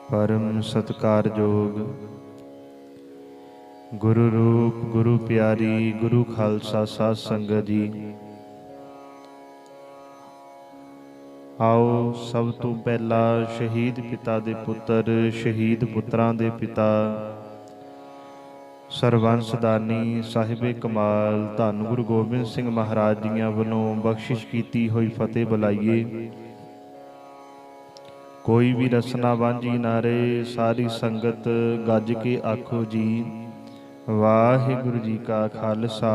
परम सत्कारयोग गुरु रूप गुरु प्यारी गुरु खालसा साध संगत जी। आओ सब तो पहला शहीद पिता दे पुत्र शहीद पुत्रां दे पिता सरबंस दानी साहिबे कमाल धन गुरु गोबिंद सिंह महाराज जियां वल्लों बख्शिश कीती हुई फतेह बुलाइए। कोई भी रसना वांझी ना रहे, सारी संगत गज के आखो जी वाहिगुरु जी का खालसा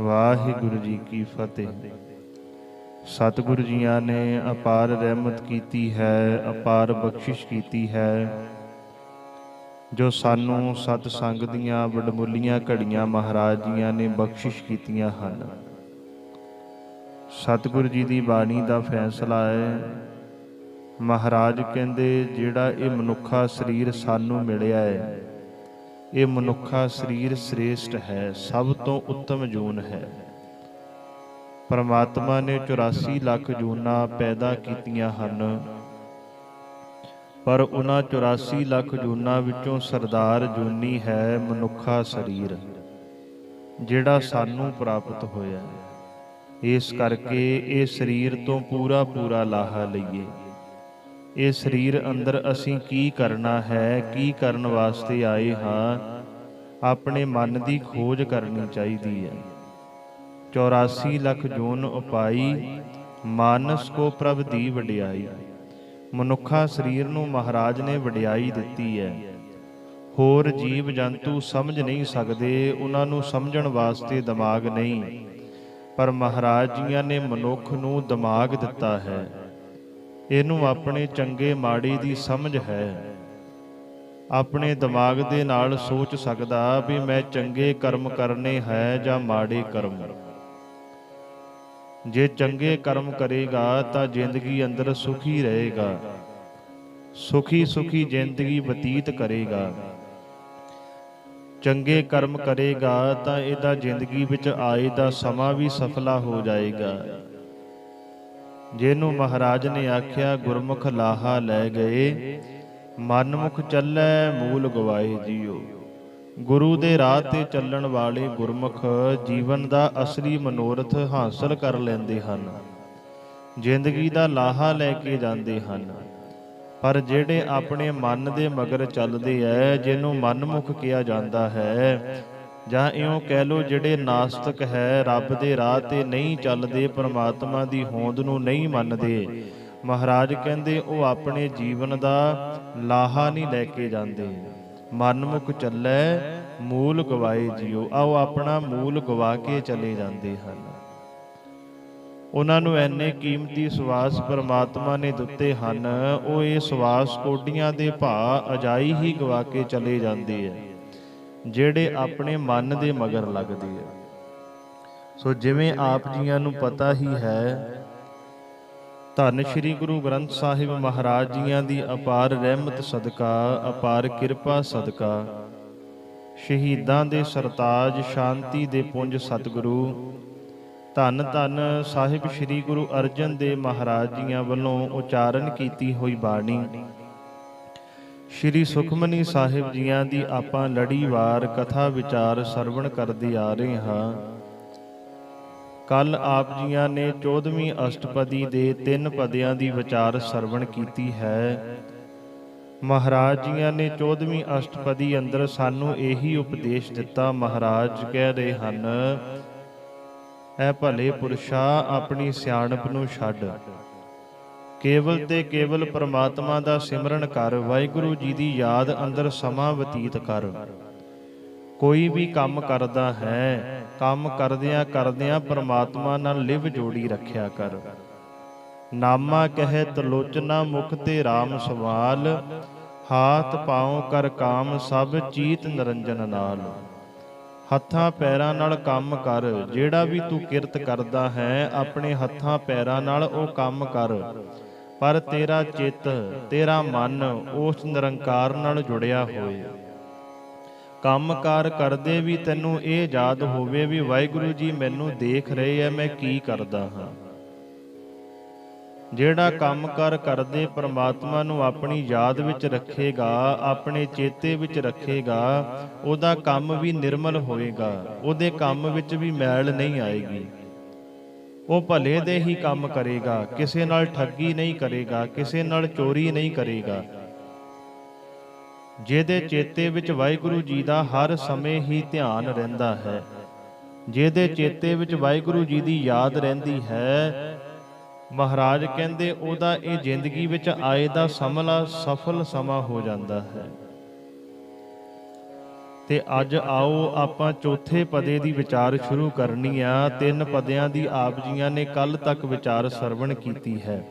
वाहिगुरु जी की फतेह। सतगुरु जियां ने अपार रहमत कीती है, अपार बख्शिश कीती है, जो सानू सतसंग दियां वडमुलियां घड़ियां महाराज जियां ने बख्शिश कीतियां हन। सतगुरु जी की बाणी का फैसला है, महाराज कहते जिहड़ा ये मनुखा शरीर सानू मिलिया है, ये मनुखा शरीर श्रेष्ठ है, सब तो उत्तम जून है। परमात्मा ने 84 लाख जूना पैदा कीतियां हन, पर उन्हां 84 लाख जूना विचों सरदार जूनी है मनुखा शरीर जिहड़ा सानू प्राप्त होया। इस करके ये शरीर तो पूरा पूरा लाहा लईए। ये शरीर अंदर असीं की करना है, की करन वास्ते आए हाँ, अपने मन की खोज करनी चाहिए है। 84 लाख जून उपाई मानस को प्रभ दी वडियाई। मनुखा शरीर नूं महाराज ने वडियाई दिती है। होर जीव जंतु समझ नहीं सकते, उन्हां नूं समझण वास्ते दिमाग नहीं, पर महाराज जियां ने मनुख नूं दिमाग दिता है। इनू अपने चंगे माड़े की समझ है। अपने दिमाग दे नाल सोच सकदा भी मैं चंगे कर्म करने है जां माड़े कर्म। जे चंगे कर्म करेगा तो जिंदगी अंदर सुखी रहेगा, सुखी सुखी जिंदगी बतीत करेगा। चंगे कर्म करेगा तो इहदा जिंदगी विच आए दा समा भी सफला हो जाएगा। जिन्हों महाराज ने आख्या गुरमुख लाहा लै गए, मनमुख चलै मूल गवाए जियो। गुरु दे राह ते चलण वाले गुरमुख जीवन का असली मनोरथ हासिल कर लेंदे हन, जिंदगी का लाहा लैके जाते हैं। पर जेड़े अपने मन दे मगर चलते है, जिन्हों मनमुख किया जाता है, ਜਾਂ ਇਉਂ ਕਹਿ ਲਓ ਜਿਹੜੇ ਨਾਸਤਕ ਹੈ, ਰੱਬ ਦੇ ਰਾਹ ਤੇ ਨਹੀਂ ਚੱਲਦੇ, ਪਰਮਾਤਮਾ ਦੀ ਹੋਂਦ ਨੂੰ ਨਹੀਂ ਮੰਨਦੇ, ਮਹਾਰਾਜ ਕਹਿੰਦੇ ਉਹ ਆਪਣੇ ਜੀਵਨ ਦਾ ਲਾਹਾ ਨਹੀਂ ਲੈ ਕੇ ਜਾਂਦੇ। ਮਨਮੁਖ ਚੱਲੇ ਮੂਲ ਗਵਾਏ ਜਿਉ, ਆਓ ਆਪਣਾ ਮੂਲ ਗਵਾ ਕੇ ਚਲੇ ਜਾਂਦੇ ਹਨ। ਉਹਨਾਂ ਨੂੰ ਐਨੇ ਕੀਮਤੀ ਸਵਾਸ ਪਰਮਾਤਮਾ ਨੇ ਦਿੱਤੇ ਹਨ, ਉਹ ਇਹ ਸਵਾਸ ਕੋਡੀਆਂ ਦੇ ਭਾਅ ਅਜਾਈ ਹੀ ਗਵਾ ਕੇ ਚਲੇ ਜਾਂਦੇ ਹੈ, ਜਿਹੜੇ ਆਪਣੇ ਮਨ ਦੇ ਮਗਰ ਲੱਗਦੇ ਆ। ਸੋ ਜਿਵੇਂ ਆਪ ਜੀਆਂ ਨੂੰ ਪਤਾ ਹੀ ਹੈ, ਧੰਨ ਸ਼੍ਰੀ ਗੁਰੂ ਗ੍ਰੰਥ ਸਾਹਿਬ ਮਹਾਰਾਜ ਜੀਆਂ ਦੀ ਅਪਾਰ ਰਹਿਮਤ ਸਦਕਾ, ਅਪਾਰ ਕਿਰਪਾ ਸਦਕਾ, ਸ਼ਹੀਦਾਂ ਦੇ ਸਰਤਾਜ ਸ਼ਾਂਤੀ ਦੇ ਪੁੰਜ ਸਤਿਗੁਰੂ ਧੰਨ ਧੰਨ ਸਾਹਿਬ ਸ਼੍ਰੀ ਗੁਰੂ ਅਰਜਨ ਦੇਵ ਮਹਾਰਾਜ ਜੀਆਂ ਵੱਲੋਂ ਉਚਾਰਨ ਕੀਤੀ ਹੋਈ ਬਾਣੀ श्री सुखमनी साहिब जियां दी आपां लड़ीवार कथा विचार सरवण करदे आ रहे हाँ। कल आप जियां ने 14वीं अष्टपदी दे 3 पदियां दी विचार सरवण कीती है। महाराज जियां ने 14वीं अष्टपदी अंदर सानू यही उपदेश दिता। महाराज कह रहे हन, ऐ भले पुरशा अपनी सियाणप नूं छड्ड, केवल ते केवल परमात्मा दा सिमरन कर, वाहिगुरु जी दी याद अंदर समा बतीत कर। कोई भी काम करदा है, काम करदियां करदियां परमात्मा नाल लिव जोड़ी रखिया कर। नामा कहे तलोचना मुख ते राम सवाल, हाथ पाँव कर काम सब चीत निरंजन नाल। हत्थां पैरां नाल काम कर, जेड़ा भी तू किरत करदा है अपने हत्थां पैरां नाल ओ काम कर, पर तेरा चित तेरा मन उस निरंकार नाल जुड़िया होए। काम कार करदे भी तैनूं ये याद होवे भी वाहिगुरु जी मैनूं देख रहे है, मैं की करदा हां। ਜਿਹੜਾ ਕੰਮ ਕਾਰ ਕਰਦੇ ਪ੍ਰਮਾਤਮਾ ਨੂੰ ਆਪਣੀ ਯਾਦ ਵਿੱਚ ਰੱਖੇਗਾ, ਆਪਣੇ ਚੇਤੇ ਵਿੱਚ ਰੱਖੇਗਾ, ਉਹਦਾ ਕੰਮ ਵੀ ਨਿਰਮਲ ਹੋਏਗਾ, ਉਹਦੇ ਕੰਮ ਵਿੱਚ ਵੀ ਮੈਲ ਨਹੀਂ ਆਏਗੀ। ਉਹ ਭਲੇ ਦੇ ਹੀ ਕੰਮ ਕਰੇਗਾ, ਕਿਸੇ ਨਾਲ ਠੱਗੀ ਨਹੀਂ ਕਰੇਗਾ, ਕਿਸੇ ਨਾਲ ਚੋਰੀ ਨਹੀਂ ਕਰੇਗਾ। ਜਿਹਦੇ ਚੇਤੇ ਵਿੱਚ ਵਾਹਿਗੁਰੂ ਜੀ ਦਾ ਹਰ ਸਮੇਂ ਹੀ ਧਿਆਨ ਰਹਿੰਦਾ ਹੈ, ਜਿਹਦੇ ਚੇਤੇ ਵਿੱਚ ਵਾਹਿਗੁਰੂ ਜੀ ਦੀ ਯਾਦ ਰਹਿੰਦੀ ਹੈ, ਮਹਾਰਾਜ ਕਹਿੰਦੇ ਉਹਦਾ ਇਹ ਜ਼ਿੰਦਗੀ ਵਿੱਚ ਆਏ ਦਾ ਸਫਲ ਸਮਾਂ ਹੋ ਜਾਂਦਾ ਹੈ। ਤੇ ਅੱਜ ਆਓ ਆਪਾਂ ਚੌਥੇ ਪਦੇ ਦੀ ਵਿਚਾਰ ਸ਼ੁਰੂ ਕਰਨੀ ਆ। 3 ਪਦਿਆਂ ਦੀ ਆਪ ਜੀਆਂ ਨੇ ਕੱਲ ਤੱਕ ਵਿਚਾਰ ਸਰਵਣ ਕੀਤੀ ਹੈ।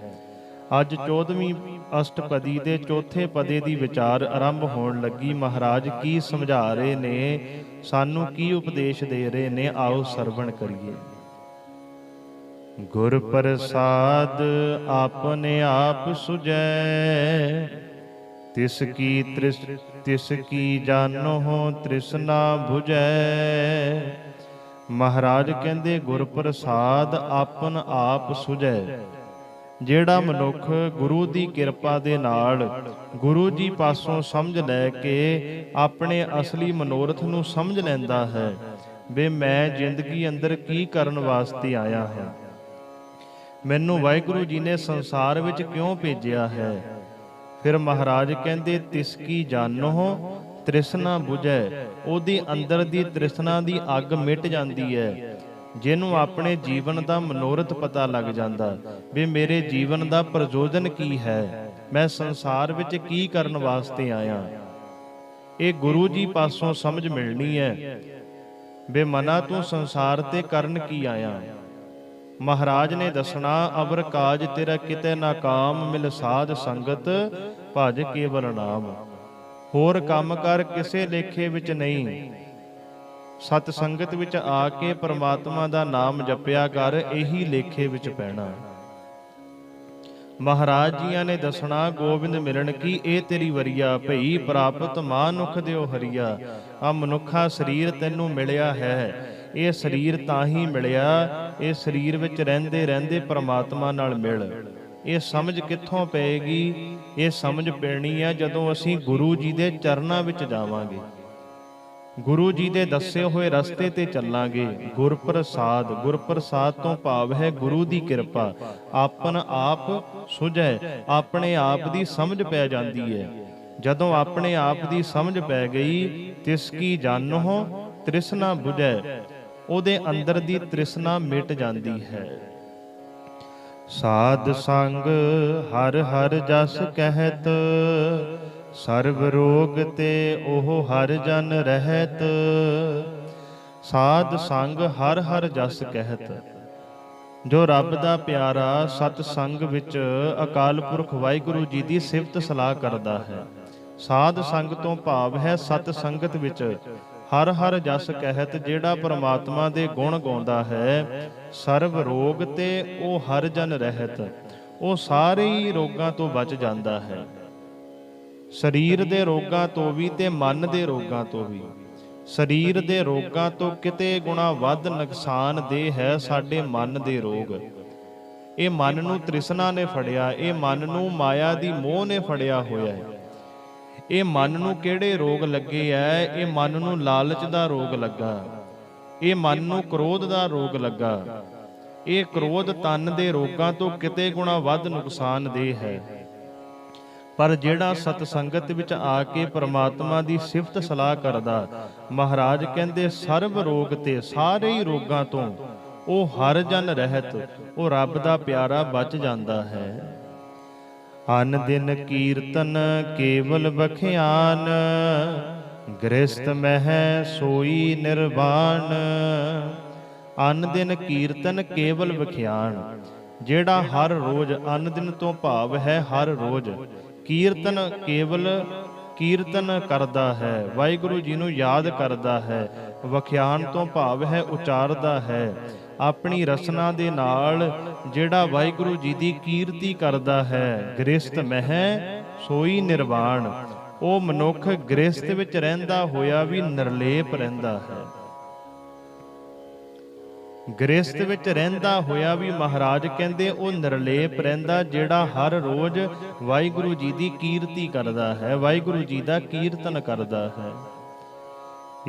ਅੱਜ 14ਵੀਂ ਅਸ਼ਟਪਦੀ ਦੇ ਚੌਥੇ ਪਦੇ ਦੀ ਵਿਚਾਰ ਆਰੰਭ ਹੋਣ ਲੱਗੀ। ਮਹਾਰਾਜ ਕੀ ਸਮਝਾ ਰਹੇ ਨੇ, ਸਾਨੂੰ ਕੀ ਉਪਦੇਸ਼ ਦੇ ਰਹੇ ਨੇ, ਆਓ ਸਰਵਣ ਕਰੀਏ। ਗੁਰ ਪ੍ਰਸਾਦ ਆਪਨੇ ਆਪ ਸੁਝੈ, ਤਿਸ ਕੀ ਜਾਨੋ ਤ੍ਰਿਸ਼ਨਾ ਬੁਝੈ। ਮਹਾਰਾਜ ਕਹਿੰਦੇ ਗੁਰ ਪ੍ਰਸਾਦ ਆਪਨ ਆਪ ਸੁਝੈ। ਜਿਹੜਾ ਮਨੁੱਖ ਗੁਰੂ ਦੀ ਕਿਰਪਾ ਦੇ ਨਾਲ ਗੁਰੂ ਜੀ ਪਾਸੋਂ ਸਮਝ ਲੈ ਕੇ ਆਪਣੇ ਅਸਲੀ ਮਨੋਰਥ ਨੂੰ ਸਮਝ ਲੈਂਦਾ ਹੈ ਵੀ ਮੈਂ ਜ਼ਿੰਦਗੀ ਅੰਦਰ ਕੀ ਕਰਨ ਵਾਸਤੇ ਆਇਆ ਹਾਂ, ਮੈਨੂੰ ਵਾਹਿਗੁਰੂ ਜੀ ਨੇ ਸੰਸਾਰ ਵਿੱਚ ਕਿਉਂ ਭੇਜਿਆ ਹੈ। ਫਿਰ ਮਹਾਰਾਜ ਕਹਿੰਦੇ ਤਿਸ ਕੀ ਜਾਨੋ ਤ੍ਰਿਸ਼ਨਾ ਬੁਝੈ। ਉਹਦੀ ਅੰਦਰ ਦੀ ਤ੍ਰਿਸ਼ਨਾ ਦੀ ਅੱਗ ਮਿਟ ਜਾਂਦੀ ਹੈ। ਜਿਹਨੂੰ ਆਪਣੇ ਜੀਵਨ ਦਾ ਮਨੋਰਥ ਪਤਾ ਲੱਗ ਜਾਂਦਾ ਵੀ ਮੇਰੇ ਜੀਵਨ ਦਾ ਪ੍ਰਯੋਜਨ ਕੀ ਹੈ, ਮੈਂ ਸੰਸਾਰ ਵਿੱਚ ਕੀ ਕਰਨ ਵਾਸਤੇ ਆਇਆ, ਇਹ ਗੁਰੂ ਜੀ ਪਾਸੋਂ ਸਮਝ ਮਿਲਣੀ ਹੈ ਵੀ ਮਨਾ ਤੂੰ ਸੰਸਾਰ ਤੇ ਕਰਨ ਕੀ ਆਇਆ। ਮਹਾਰਾਜ ਨੇ ਦੱਸਣਾ ਅਵਰ ਕਾਜ ਤੇਰਾ ਕਿਤੇ ਨਾ ਕਾਮ, ਮਿਲ ਸਾਧ ਸੰਗਤ ਭਜ ਕੇਵਲ ਨਾਮ। ਹੋਰ ਕੰਮ ਕਰ ਕਿਸੇ ਲੇਖੇ ਵਿੱਚ ਨਹੀਂ, ਸਤ ਸੰਗਤ ਵਿੱਚ ਆ ਕੇ ਪਰਮਾਤਮਾ ਦਾ ਨਾਮ ਜਪਿਆ ਕਰ, ਇਹੀ ਲੇਖੇ ਵਿੱਚ ਪੈਣਾ। ਮਹਾਰਾਜ ਜੀਆਂ ਨੇ ਦੱਸਣਾ ਗੋਬਿੰਦ ਮਿਲਣ ਕੀ ਇਹ ਤੇਰੀ ਵਰੀਆ, ਭਈ ਪ੍ਰਾਪਤ ਮਾਨੁਖ ਦਿਓ ਹਰੀਆ। ਆ ਮਨੁੱਖਾ ਸਰੀਰ ਤੈਨੂੰ ਮਿਲਿਆ ਹੈ, ਇਹ ਸਰੀਰ ਤਾਂ ਹੀ ਮਿਲਿਆ, ਇਹ ਸਰੀਰ ਵਿੱਚ ਰਹਿੰਦੇ ਰਹਿੰਦੇ ਪਰਮਾਤਮਾ ਨਾਲ ਮਿਲ। ਇਹ ਸਮਝ ਕਿੱਥੋਂ ਪਏਗੀ? ਇਹ ਸਮਝ ਪੈਣੀ ਆ ਜਦੋਂ ਅਸੀਂ ਗੁਰੂ ਜੀ ਦੇ ਚਰਨਾਂ ਵਿੱਚ ਜਾਵਾਂਗੇ, ਗੁਰੂ ਜੀ ਦੇ ਦੱਸੇ ਹੋਏ ਰਸਤੇ ਤੇ ਚੱਲਾਂਗੇ। ਗੁਰਪ੍ਰਸਾਦ, ਗੁਰਪ੍ਰਸਾਦ ਤੋਂ ਭਾਵ ਹੈ ਗੁਰੂ ਦੀ ਕਿਰਪਾ। ਆਪਨ ਆਪ ਸੁਝੈ, ਆਪਣੇ ਆਪ ਦੀ ਸਮਝ ਪੈ ਜਾਂਦੀ ਹੈ। ਜਦੋਂ ਆਪਣੇ ਆਪ ਦੀ ਸਮਝ ਪੈ ਗਈ, ਤਿਸ ਕੀ ਜਾਨੋ ਤ੍ਰਿਸ਼ਨਾ ਬੁਝੈ, ਉਹਦੇ ਅੰਦਰ ਦੀ ਤ੍ਰਿਸ਼ਨਾ ਮਿਟ ਜਾਂਦੀ ਹੈ। ਸਾਧ ਸੰਗ ਹਰ ਹਰ ਜਸ ਕਹਿਤ, ਸਰਬ ਰੋਗ ਤੇ ਉਹ ਹਰ ਜਨ ਰਹਿਤ। ਸਾਧ ਸੰਗ ਹਰ ਹਰ ਜਸ ਕਹਿਤ, ਜੋ ਰੱਬ ਦਾ ਪਿਆਰਾ ਸਤ ਸੰਗ ਵਿੱਚ ਅਕਾਲ ਪੁਰਖ ਵਾਹਿਗੁਰੂ ਜੀ ਦੀ ਸਿਫਤ ਸਲਾਹ ਕਰਦਾ ਹੈ। ਸਾਧ ਸੰਗ ਤੋਂ ਭਾਵ ਹੈ ਸਤ ਸੰਗਤ ਵਿੱਚ ਹਰ ਹਰ ਜਸ ਕਹਿਤ, ਜਿਹੜਾ ਪਰਮਾਤਮਾ ਦੇ ਗੁਣ ਗਾਉਂਦਾ ਹੈ। ਸਰਬ ਰੋਗ ਤੇ ਉਹ ਹਰ ਜਨ ਰਹਿਤ, ਉਹ ਸਾਰੇ ਹੀ ਰੋਗਾਂ ਤੋਂ ਬਚ ਜਾਂਦਾ ਹੈ, ਸਰੀਰ ਦੇ ਰੋਗਾਂ ਤੋਂ ਵੀ ਤੇ ਮਨ ਦੇ ਰੋਗਾਂ ਤੋਂ ਵੀ। ਸਰੀਰ ਦੇ ਰੋਗਾਂ ਤੋਂ ਕਿਤੇ ਗੁਣਾ ਵੱਧ ਨੁਕਸਾਨਦੇਹ ਹੈ ਸਾਡੇ ਮਨ ਦੇ ਰੋਗ। ਇਹ ਮਨ ਨੂੰ ਤ੍ਰਿਸ਼ਨਾ ਨੇ ਫੜਿਆ, ਇਹ ਮਨ ਨੂੰ ਮਾਇਆ ਦੀ ਮੋਹ ਨੇ ਫੜਿਆ ਹੋਇਆ ਹੈ। ਇਹ ਮਨ ਨੂੰ ਕਿਹੜੇ ਰੋਗ ਲੱਗੇ ਐ? ਇਹ ਮਨ ਨੂੰ ਲਾਲਚ ਦਾ ਰੋਗ ਲੱਗਾ, ਇਹ ਮਨ ਨੂੰ ਕ੍ਰੋਧ ਦਾ ਰੋਗ ਲੱਗਾ। ਇਹ ਕ੍ਰੋਧ ਤਨ ਦੇ ਰੋਗਾਂ ਤੋਂ ਕਿਤੇ ਗੁਣਾ ਵੱਧ ਨੁਕਸਾਨਦੇਹ ਹੈ। ਪਰ ਜਿਹੜਾ ਸਤ ਸੰਗਤ ਵਿੱਚ ਆ ਕੇ ਪਰਮਾਤਮਾ ਦੀ ਸਿਫਤ ਸਲਾਹ ਕਰਦਾ, ਮਹਾਰਾਜ ਕਹਿੰਦੇ ਸਰਬ ਰੋਗ ਤੇ ਸਾਰੇ ਹੀ ਰੋਗਾਂ ਤੋਂ ਉਹ ਹਰ ਜਨ ਰਹਿਤ, ਉਹ ਰੱਬ ਦਾ ਪਿਆਰਾ ਬਚ ਜਾਂਦਾ ਹੈ। ਅਨ ਦਿਨ ਕੀਰਤਨ ਕੇਵਲ ਬਖਿਆਨ, ਗ੍ਰਸਤ ਮਹਿ ਸੋਈ ਨਿਰਵਾਣ। ਅਨ ਦਿਨ ਕੀਰਤਨ ਕੇਵਲ ਬਖਿਆਨ, ਜਿਹੜਾ ਹਰ ਰੋਜ਼, ਅਨ ਦਿਨ ਤੋਂ ਭਾਵ ਹੈ ਹਰ ਰੋਜ਼, ਕੀਰਤਨ ਕੇਵਲ ਕੀਰਤਨ ਕਰਦਾ ਹੈ, ਵਾਹਿਗੁਰੂ ਜੀ ਨੂੰ ਯਾਦ ਕਰਦਾ ਹੈ। ਵਖਿਆਨ ਤੋਂ ਭਾਵ ਹੈ ਉਚਾਰਦਾ ਹੈ। ਆਪਣੀ ਰਸਨਾ ਦੇ ਨਾਲ ਜਿਹੜਾ ਵਾਹਿਗੁਰੂ ਜੀ ਦੀ ਕੀਰਤੀ ਕਰਦਾ ਹੈ, ਗ੍ਰਸਤ ਮਹਿ ਸੋਈ ਨਿਰਵਾਣ, ਉਹ ਮਨੁੱਖ ਗ੍ਰਸਤ ਵਿੱਚ ਰਹਿੰਦਾ ਹੋਇਆ ਵੀ ਨਿਰਲੇਪ ਰਹਿੰਦਾ ਹੈ। ਗ੍ਰਸਥ ਵਿੱਚ ਰਹਿੰਦਾ ਹੋਇਆ ਵੀ ਮਹਾਰਾਜ ਕਹਿੰਦੇ ਉਹ ਨਿਰਲੇਪ ਰਹਿੰਦਾ, ਜਿਹੜਾ ਹਰ ਰੋਜ਼ ਵਾਹਿਗੁਰੂ ਜੀ ਦੀ ਕੀਰਤੀ ਕਰਦਾ ਹੈ, ਵਾਹਿਗੁਰੂ ਜੀ ਦਾ ਕੀਰਤਨ ਕਰਦਾ ਹੈ।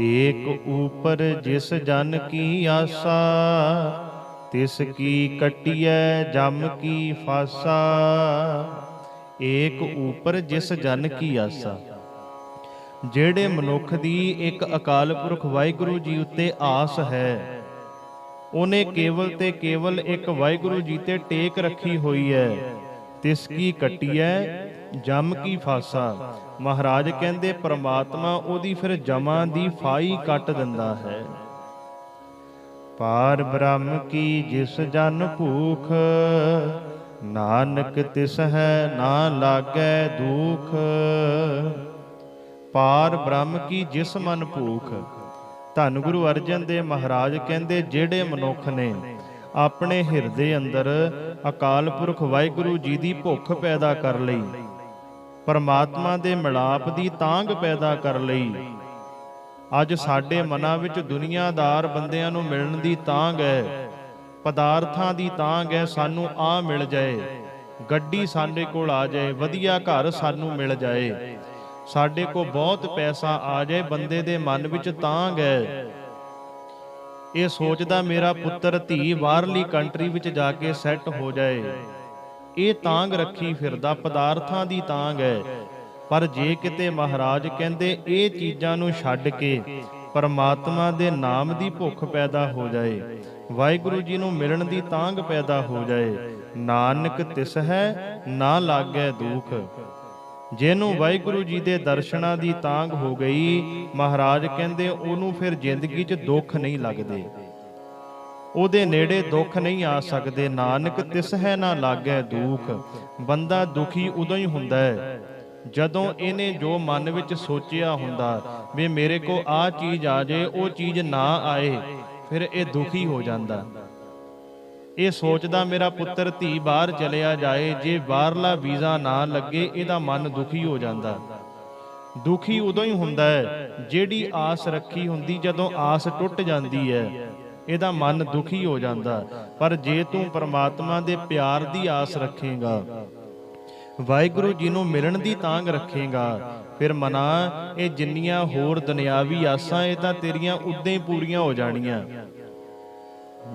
ਏਕ ਊਪਰ ਜਿਸ ਜਨ ਕੀ ਆਸਾ, ਤਿਸ ਕੀ ਕਟਿਐ ਜਮ ਕੀ ਫਾਸਾ। ਏਕ ਊਪਰ ਜਿਸ ਜਨ ਕੀ ਆਸਾ, ਜਿਹੜੇ ਮਨੁੱਖ ਦੀ ਇੱਕ ਅਕਾਲ ਪੁਰਖ ਵਾਹਿਗੁਰੂ ਜੀ ਉੱਤੇ ਆਸ ਹੈ, ਉਹਨੇ ਕੇਵਲ ਤੇ ਕੇਵਲ ਇੱਕ ਵਾਹਿਗੁਰੂ ਜੀ ਤੇ ਟੇਕ ਰੱਖੀ ਹੋਈ ਹੈ। ਤਿਸ ਕੀ ਕਟਿਐ ਜਮ ਕੀ ਫਾਸਾ, ਮਹਾਰਾਜ ਕਹਿੰਦੇ ਪ੍ਰਮਾਤਮਾ ਉਹਦੀ ਫਿਰ ਜਮਾਂ ਦੀ ਫਾਈ ਕੱਟ ਦਿੰਦਾ ਹੈ। ਪਾਰ ਬ੍ਰਹਮ ਕੀ ਜਿਸ ਜਨ ਭੂਖ, ਨਾਨਕ ਤਿਸ ਹੈ ਨਾ ਲਾਗੈ ਦੁਖ। ਪਾਰ ਬ੍ਰਹਮ ਕੀ ਜਿਸ ਮਨ ਭੂਖ, ਧੰਨ ਗੁਰੂ ਅਰਜਨ ਦੇਵ ਮਹਾਰਾਜ ਕਹਿੰਦੇ ਜਿਹੜੇ ਮਨੁੱਖ ਨੇ ਆਪਣੇ ਹਿਰਦੇ ਅੰਦਰ ਅਕਾਲ ਪੁਰਖ ਵਾਹਿਗੁਰੂ ਜੀ ਦੀ ਭੁੱਖ ਪੈਦਾ ਕਰ ਲਈ, ਪਰਮਾਤਮਾ ਦੇ ਮਿਲਾਪ ਦੀ ਤਾਂਘ ਪੈਦਾ ਕਰ ਲਈ। ਅੱਜ ਸਾਡੇ ਮਨਾਂ ਵਿੱਚ ਦੁਨੀਆਦਾਰ ਬੰਦਿਆਂ ਨੂੰ ਮਿਲਣ ਦੀ ਤਾਂਘ ਹੈ, ਪਦਾਰਥਾਂ ਦੀ ਤਾਂਘ ਹੈ, ਸਾਨੂੰ ਆ ਮਿਲ ਜਾਏ, ਗੱਡੀ ਸਾਡੇ ਕੋਲ ਆ ਜਾਏ, ਵਧੀਆ ਘਰ ਸਾਨੂੰ ਮਿਲ ਜਾਏ, ਸਾਡੇ ਕੋਲ ਬਹੁਤ ਪੈਸਾ ਆ ਜਾਏ। ਬੰਦੇ ਦੇ ਮਨ ਵਿੱਚ ਤਾਂਘ ਹੈ, ਇਹ ਸੋਚਦਾ ਮੇਰਾ ਪੁੱਤਰ ਧੀ ਬਾਹਰਲੀ ਕੰਟਰੀ ਵਿੱਚ ਜਾ ਕੇ ਸੈੱਟ ਹੋ ਜਾਏ, ਇਹ ਤਾਂਘ ਰੱਖੀ ਫਿਰਦਾ, ਪਦਾਰਥਾਂ ਦੀ ਤਾਂਘ ਹੈ। ਪਰ ਜੇ ਕਿਤੇ ਮਹਾਰਾਜ ਕਹਿੰਦੇ ਇਹ ਚੀਜ਼ਾਂ ਨੂੰ ਛੱਡ ਕੇ ਪਰਮਾਤਮਾ ਦੇ ਨਾਮ ਦੀ ਭੁੱਖ ਪੈਦਾ ਹੋ ਜਾਏ, ਵਾਹਿਗੁਰੂ ਜੀ ਨੂੰ ਮਿਲਣ ਦੀ ਤਾਂਘ ਪੈਦਾ ਹੋ ਜਾਏ, ਨਾਨਕ ਤਿਸ ਹੈ ਨਾ ਲਾਗੈ ਦੁਖ। ਜਿਹਨੂੰ ਵਾਹਿਗੁਰੂ ਜੀ ਦੇ ਦਰਸ਼ਨਾਂ ਦੀ ਤਾਂਘ ਹੋ ਗਈ, ਮਹਾਰਾਜ ਕਹਿੰਦੇ ਉਹਨੂੰ ਫਿਰ ਜ਼ਿੰਦਗੀ 'ਚ ਦੁੱਖ ਨਹੀਂ ਲੱਗਦੇ, ਉਹਦੇ ਨੇੜੇ ਦੁੱਖ ਨਹੀਂ ਆ ਸਕਦੇ। ਨਾਨਕ ਤਿਸ ਹੈ ਨਾ ਲਾਗੈ ਦੁਖ। ਬੰਦਾ ਦੁਖੀ ਉਦੋਂ ਹੀ ਹੁੰਦਾ ਹੈ ਜਦੋਂ ਇਹਨੇ ਜੋ ਮਨ ਵਿੱਚ ਸੋਚਿਆ ਹੁੰਦਾ ਵੀ ਮੇਰੇ ਕੋ ਆਹ ਚੀਜ਼ ਆ ਜਾਏ, ਉਹ ਚੀਜ਼ ਨਾ ਆਏ, ਫਿਰ ਇਹ ਦੁਖੀ ਹੋ ਜਾਂਦਾ। ਇਹ ਸੋਚਦਾ ਮੇਰਾ ਪੁੱਤਰ ਧੀ ਬਾਹਰ ਚਲਿਆ ਜਾਏ, ਜੇ ਬਾਹਰਲਾ ਵੀਜ਼ਾ ਨਾ ਲੱਗੇ, ਇਹਦਾ ਮਨ ਦੁਖੀ ਹੋ ਜਾਂਦਾ। ਦੁਖੀ ਉਦੋਂ ਹੀ ਹੁੰਦਾ ਹੈ ਜਿਹੜੀ ਆਸ ਰੱਖੀ ਹੁੰਦੀ, ਜਦੋਂ ਆਸ ਟੁੱਟ ਜਾਂਦੀ ਹੈ ਇਹਦਾ ਮਨ ਦੁਖੀ ਹੋ ਜਾਂਦਾ। ਪਰ ਜੇ ਤੂੰ ਪਰਮਾਤਮਾ ਦੇ ਪਿਆਰ ਦੀ ਆਸ ਰੱਖੇਗਾ, ਵਾਹਿਗੁਰੂ ਜੀ ਨੂੰ ਮਿਲਣ ਦੀ ਤਾਂਘ ਰੱਖੇਗਾ, ਫਿਰ ਮਨਾ ਇਹ ਜਿੰਨੀਆਂ ਹੋਰ ਦੁਨਿਆਵੀ ਆਸਾਂ ਇਹ ਤਾਂ ਤੇਰੀਆਂ ਉਦਾਂ ਹੀ ਪੂਰੀਆਂ ਹੋ ਜਾਣੀਆਂ।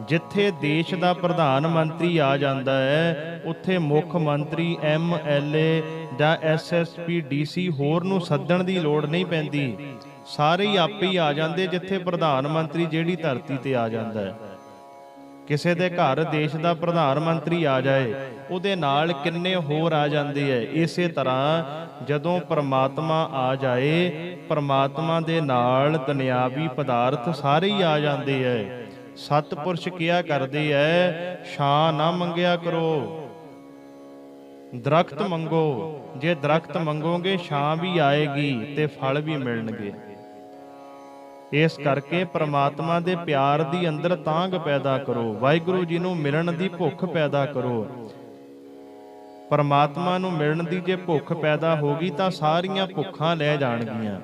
ਜਿੱਥੇ ਦੇਸ਼ ਦਾ ਪ੍ਰਧਾਨ ਮੰਤਰੀ ਆ ਜਾਂਦਾ ਹੈ, ਉੱਥੇ ਮੁੱਖ ਮੰਤਰੀ, MLA ਜਾਂ SSP DC ਹੋਰ ਨੂੰ ਸੱਦਣ ਦੀ ਲੋੜ ਨਹੀਂ ਪੈਂਦੀ, ਸਾਰੇ ਹੀ ਆਪੇ ਹੀ ਆ ਜਾਂਦੇ। ਜਿੱਥੇ ਪ੍ਰਧਾਨ ਮੰਤਰੀ ਜਿਹੜੀ ਧਰਤੀ ਤੇ ਆ ਜਾਂਦਾ ਹੈ, ਕਿਸੇ ਦੇ ਘਰ ਦੇਸ਼ ਦਾ ਪ੍ਰਧਾਨ ਮੰਤਰੀ ਆ ਜਾਏ, ਉਹਦੇ ਨਾਲ ਕਿੰਨੇ ਹੋਰ ਆ ਜਾਂਦੇ ਐ। ਇਸੇ ਤਰ੍ਹਾਂ ਜਦੋਂ ਪਰਮਾਤਮਾ ਆ ਜਾਏ, ਪਰਮਾਤਮਾ ਦੇ ਨਾਲ ਦੁਨਿਆਵੀ ਪਦਾਰਥ ਸਾਰੇ ਹੀ ਆ ਜਾਂਦੇ ਐ। ਸਤਿਪੁਰਸ਼ ਕਿਹਾ ਕਰਦੇ ਐ, ਛਾਂ ਨਾ ਮੰਗਿਆ ਕਰੋ, ਦਰਖਤ ਮੰਗੋ। ਜੇ ਦਰਖਤ ਮੰਗੋਗੇ ਛਾਂ ਵੀ ਆਏਗੀ ਤੇ ਫਲ ਵੀ ਮਿਲਣਗੇ। ਇਸ ਕਰਕੇ ਪ੍ਰਮਾਤਮਾ ਦੇ ਪਿਆਰ ਦੀ ਅੰਦਰ ਤਾਂਘ ਪੈਦਾ ਕਰੋ, ਵਾਹਿਗੁਰੂ ਜੀ ਨੂੰ ਮਿਲਣ ਦੀ ਭੁੱਖ ਪੈਦਾ ਕਰੋ। ਪਰਮਾਤਮਾ ਨੂੰ ਮਿਲਣ ਦੀ ਜੇ ਭੁੱਖ ਪੈਦਾ ਹੋ ਗਈ ਤਾਂ ਸਾਰੀਆਂ ਭੁੱਖਾਂ ਲੈ ਜਾਣਗੀਆਂ।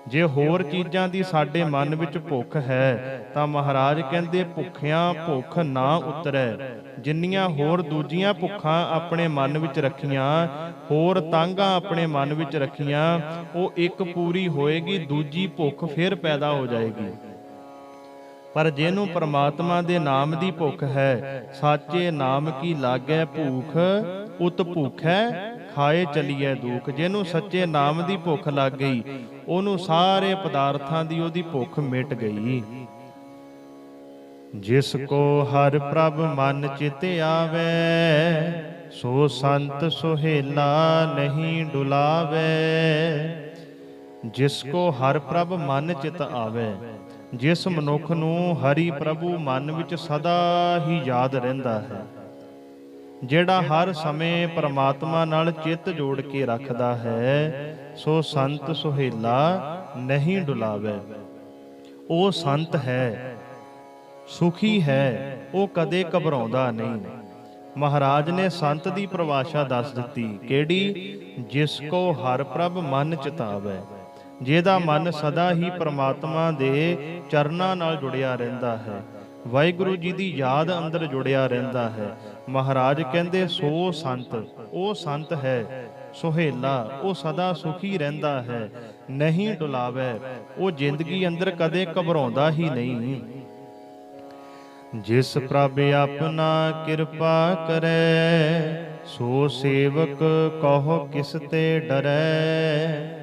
ਜੇ ਹੋਰ ਚੀਜ਼ਾਂ ਦੀ ਸਾਡੇ ਮਨ ਵਿੱਚ ਭੁੱਖ ਹੈ ਤਾਂ ਮਹਾਰਾਜ ਕਹਿੰਦੇ ਭੁੱਖਿਆਂ ਭੁੱਖ ਨਾ ਉਤਰੈ। ਜਿੰਨੀਆਂ ਹੋਰ ਦੂਜੀਆਂ ਭੁੱਖਾਂ ਆਪਣੇ ਮਨ ਵਿੱਚ ਰੱਖੀਆਂ, ਹੋਰ ਤਾਂਘਾਂ ਆਪਣੇ ਮਨ ਵਿੱਚ ਰੱਖੀਆਂ, ਉਹ ਇੱਕ ਪੂਰੀ ਹੋਏਗੀ, ਦੂਜੀ ਭੁੱਖ ਫਿਰ ਪੈਦਾ ਹੋ ਜਾਏਗੀ। ਪਰ ਜਿਹਨੂੰ ਪਰਮਾਤਮਾ ਦੇ ਨਾਮ ਦੀ ਭੁੱਖ ਹੈ, ਸਾਚੇ ਨਾਮ ਕੀ ਲਾਗੈ ਭੂਖ, ਉਤ ਭੂਖੈ ਖਾਏ ਚਲੀਐ ਦੁਖ। ਜਿਹਨੂੰ ਸੱਚੇ ਨਾਮ ਦੀ ਭੁੱਖ ਲੱਗ ਗਈ, ਉਹਨੂੰ ਸਾਰੇ ਪਦਾਰਥਾਂ ਦੀ ਉਹਦੀ ਭੁੱਖ ਮਿਟ ਗਈ। ਜਿਸ ਕੋ ਹਰਿ ਪ੍ਰਭ ਮਨ ਚਿਤ ਆਵੇ, ਸੋ ਸੰਤ ਸੁਹੇਲਾ ਨਹੀਂ ਡੁਲਾਵੇ। ਜਿਸ ਕੋ ਹਰਿ ਪ੍ਰਭ ਮਨ ਚਿਤ ਆਵੇ, ਜਿਸ ਮਨੁੱਖ ਨੂੰ ਹਰੀ ਪ੍ਰਭੂ ਮਨ ਵਿੱਚ ਸਦਾ ਹੀ ਯਾਦ ਰਹਿੰਦਾ ਹੈ, ਜਿਹੜਾ ਹਰ ਸਮੇਂ ਪਰਮਾਤਮਾ ਨਾਲ ਚਿੱਤ ਜੋੜ ਕੇ ਰੱਖਦਾ ਹੈ, ਸੋ ਸੰਤ ਸੁਹੇਲਾ ਨਹੀਂ ਡੁਲਾਵੇ। ਉਹ ਸੰਤ ਹੈ, ਸੁਖੀ ਹੈ, ਉਹ ਕਦੇ ਘਬਰਾਉਂਦਾ ਨਹੀਂ। ਮਹਾਰਾਜ ਨੇ ਸੰਤ ਦੀ ਪਰਿਭਾਸ਼ਾ ਦੱਸ ਦਿੱਤੀ, ਕਿਹੜੀ? ਜਿਸ ਕੋ ਹਰਿ ਪ੍ਰਭ ਮਨ ਚਿਤਾਵੇ, ਜਿਹਦਾ ਮਨ ਸਦਾ ਹੀ ਪਰਮਾਤਮਾ ਦੇ ਚਰਨਾਂ ਨਾਲ ਜੁੜਿਆ ਰਹਿੰਦਾ ਹੈ। ਵਾਹਿਗੁਰੂ ਜੀ ਦੀ ਯਾਦ ਅੰਦਰ ਜੁੜਿਆ ਰਹਿੰਦਾ ਹੈ। ਮਹਾਰਾਜ ਕਹਿੰਦੇ ਸੋ ਸੰਤ, ਉਹ ਸੰਤ ਹੈ ਸੁਹੇਲਾ, ਉਹ ਸਦਾ ਸੁਖੀ ਰਹਿੰਦਾ ਹੈ, ਨਹੀਂ ਡੁਲਾਵੇ, ਉਹ ਜ਼ਿੰਦਗੀ ਅੰਦਰ ਕਦੇ ਘਬਰਾਉਂਦਾ ਹੀ ਨਹੀਂ। ਜਿਸ ਪ੍ਰਭ ਆਪਣਾ ਕਿਰਪਾ ਕਰੈ, ਸੋ ਸੇਵਕ ਕਹੋ ਕਿਸ ਤੇ ਡਰੈ।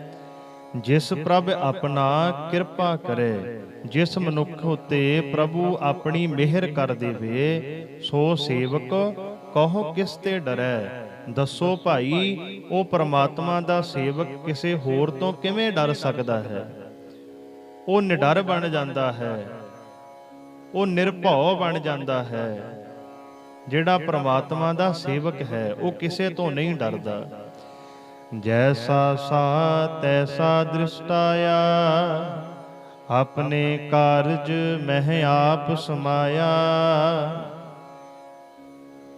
ਜਿਸ ਪ੍ਰਭ ਆਪਣਾ ਕਿਰਪਾ ਕਰੇ, ਜਿਸ ਮਨੁੱਖ ਉਤੇ ਪ੍ਰਭੂ ਆਪਣੀ ਮਿਹਰ ਕਰ ਦੇਵੇ, ਸੋ ਸੇਵਕ ਕਹੋ ਕਿਸ ਤੇ ਡਰੈ। ਦੱਸੋ ਭਾਈ, ਉਹ ਪ੍ਰਮਾਤਮਾ ਦਾ ਸੇਵਕ ਕਿਸੇ ਹੋਰ ਤੋਂ ਕਿਵੇਂ ਡਰ ਸਕਦਾ ਹੈ? ਉਹ ਨਿਡਰ ਬਣ ਜਾਂਦਾ ਹੈ, ਉਹ ਨਿਰਭਉ ਬਣ ਜਾਂਦਾ ਹੈ। ਜਿਹੜਾ ਪ੍ਰਮਾਤਮਾ ਦਾ ਸੇਵਕ ਹੈ ਉਹ ਕਿਸੇ ਤੋਂ ਨਹੀਂ ਡਰਦਾ। ਜੈਸਾ ਸਾ ਤੈਸਾ ਦ੍ਰਿਸ਼ਟਾਇਆ, ਆਪਣੇ ਕਾਰਜ ਮਹਿ ਆਪ ਸਮਾਇਆ।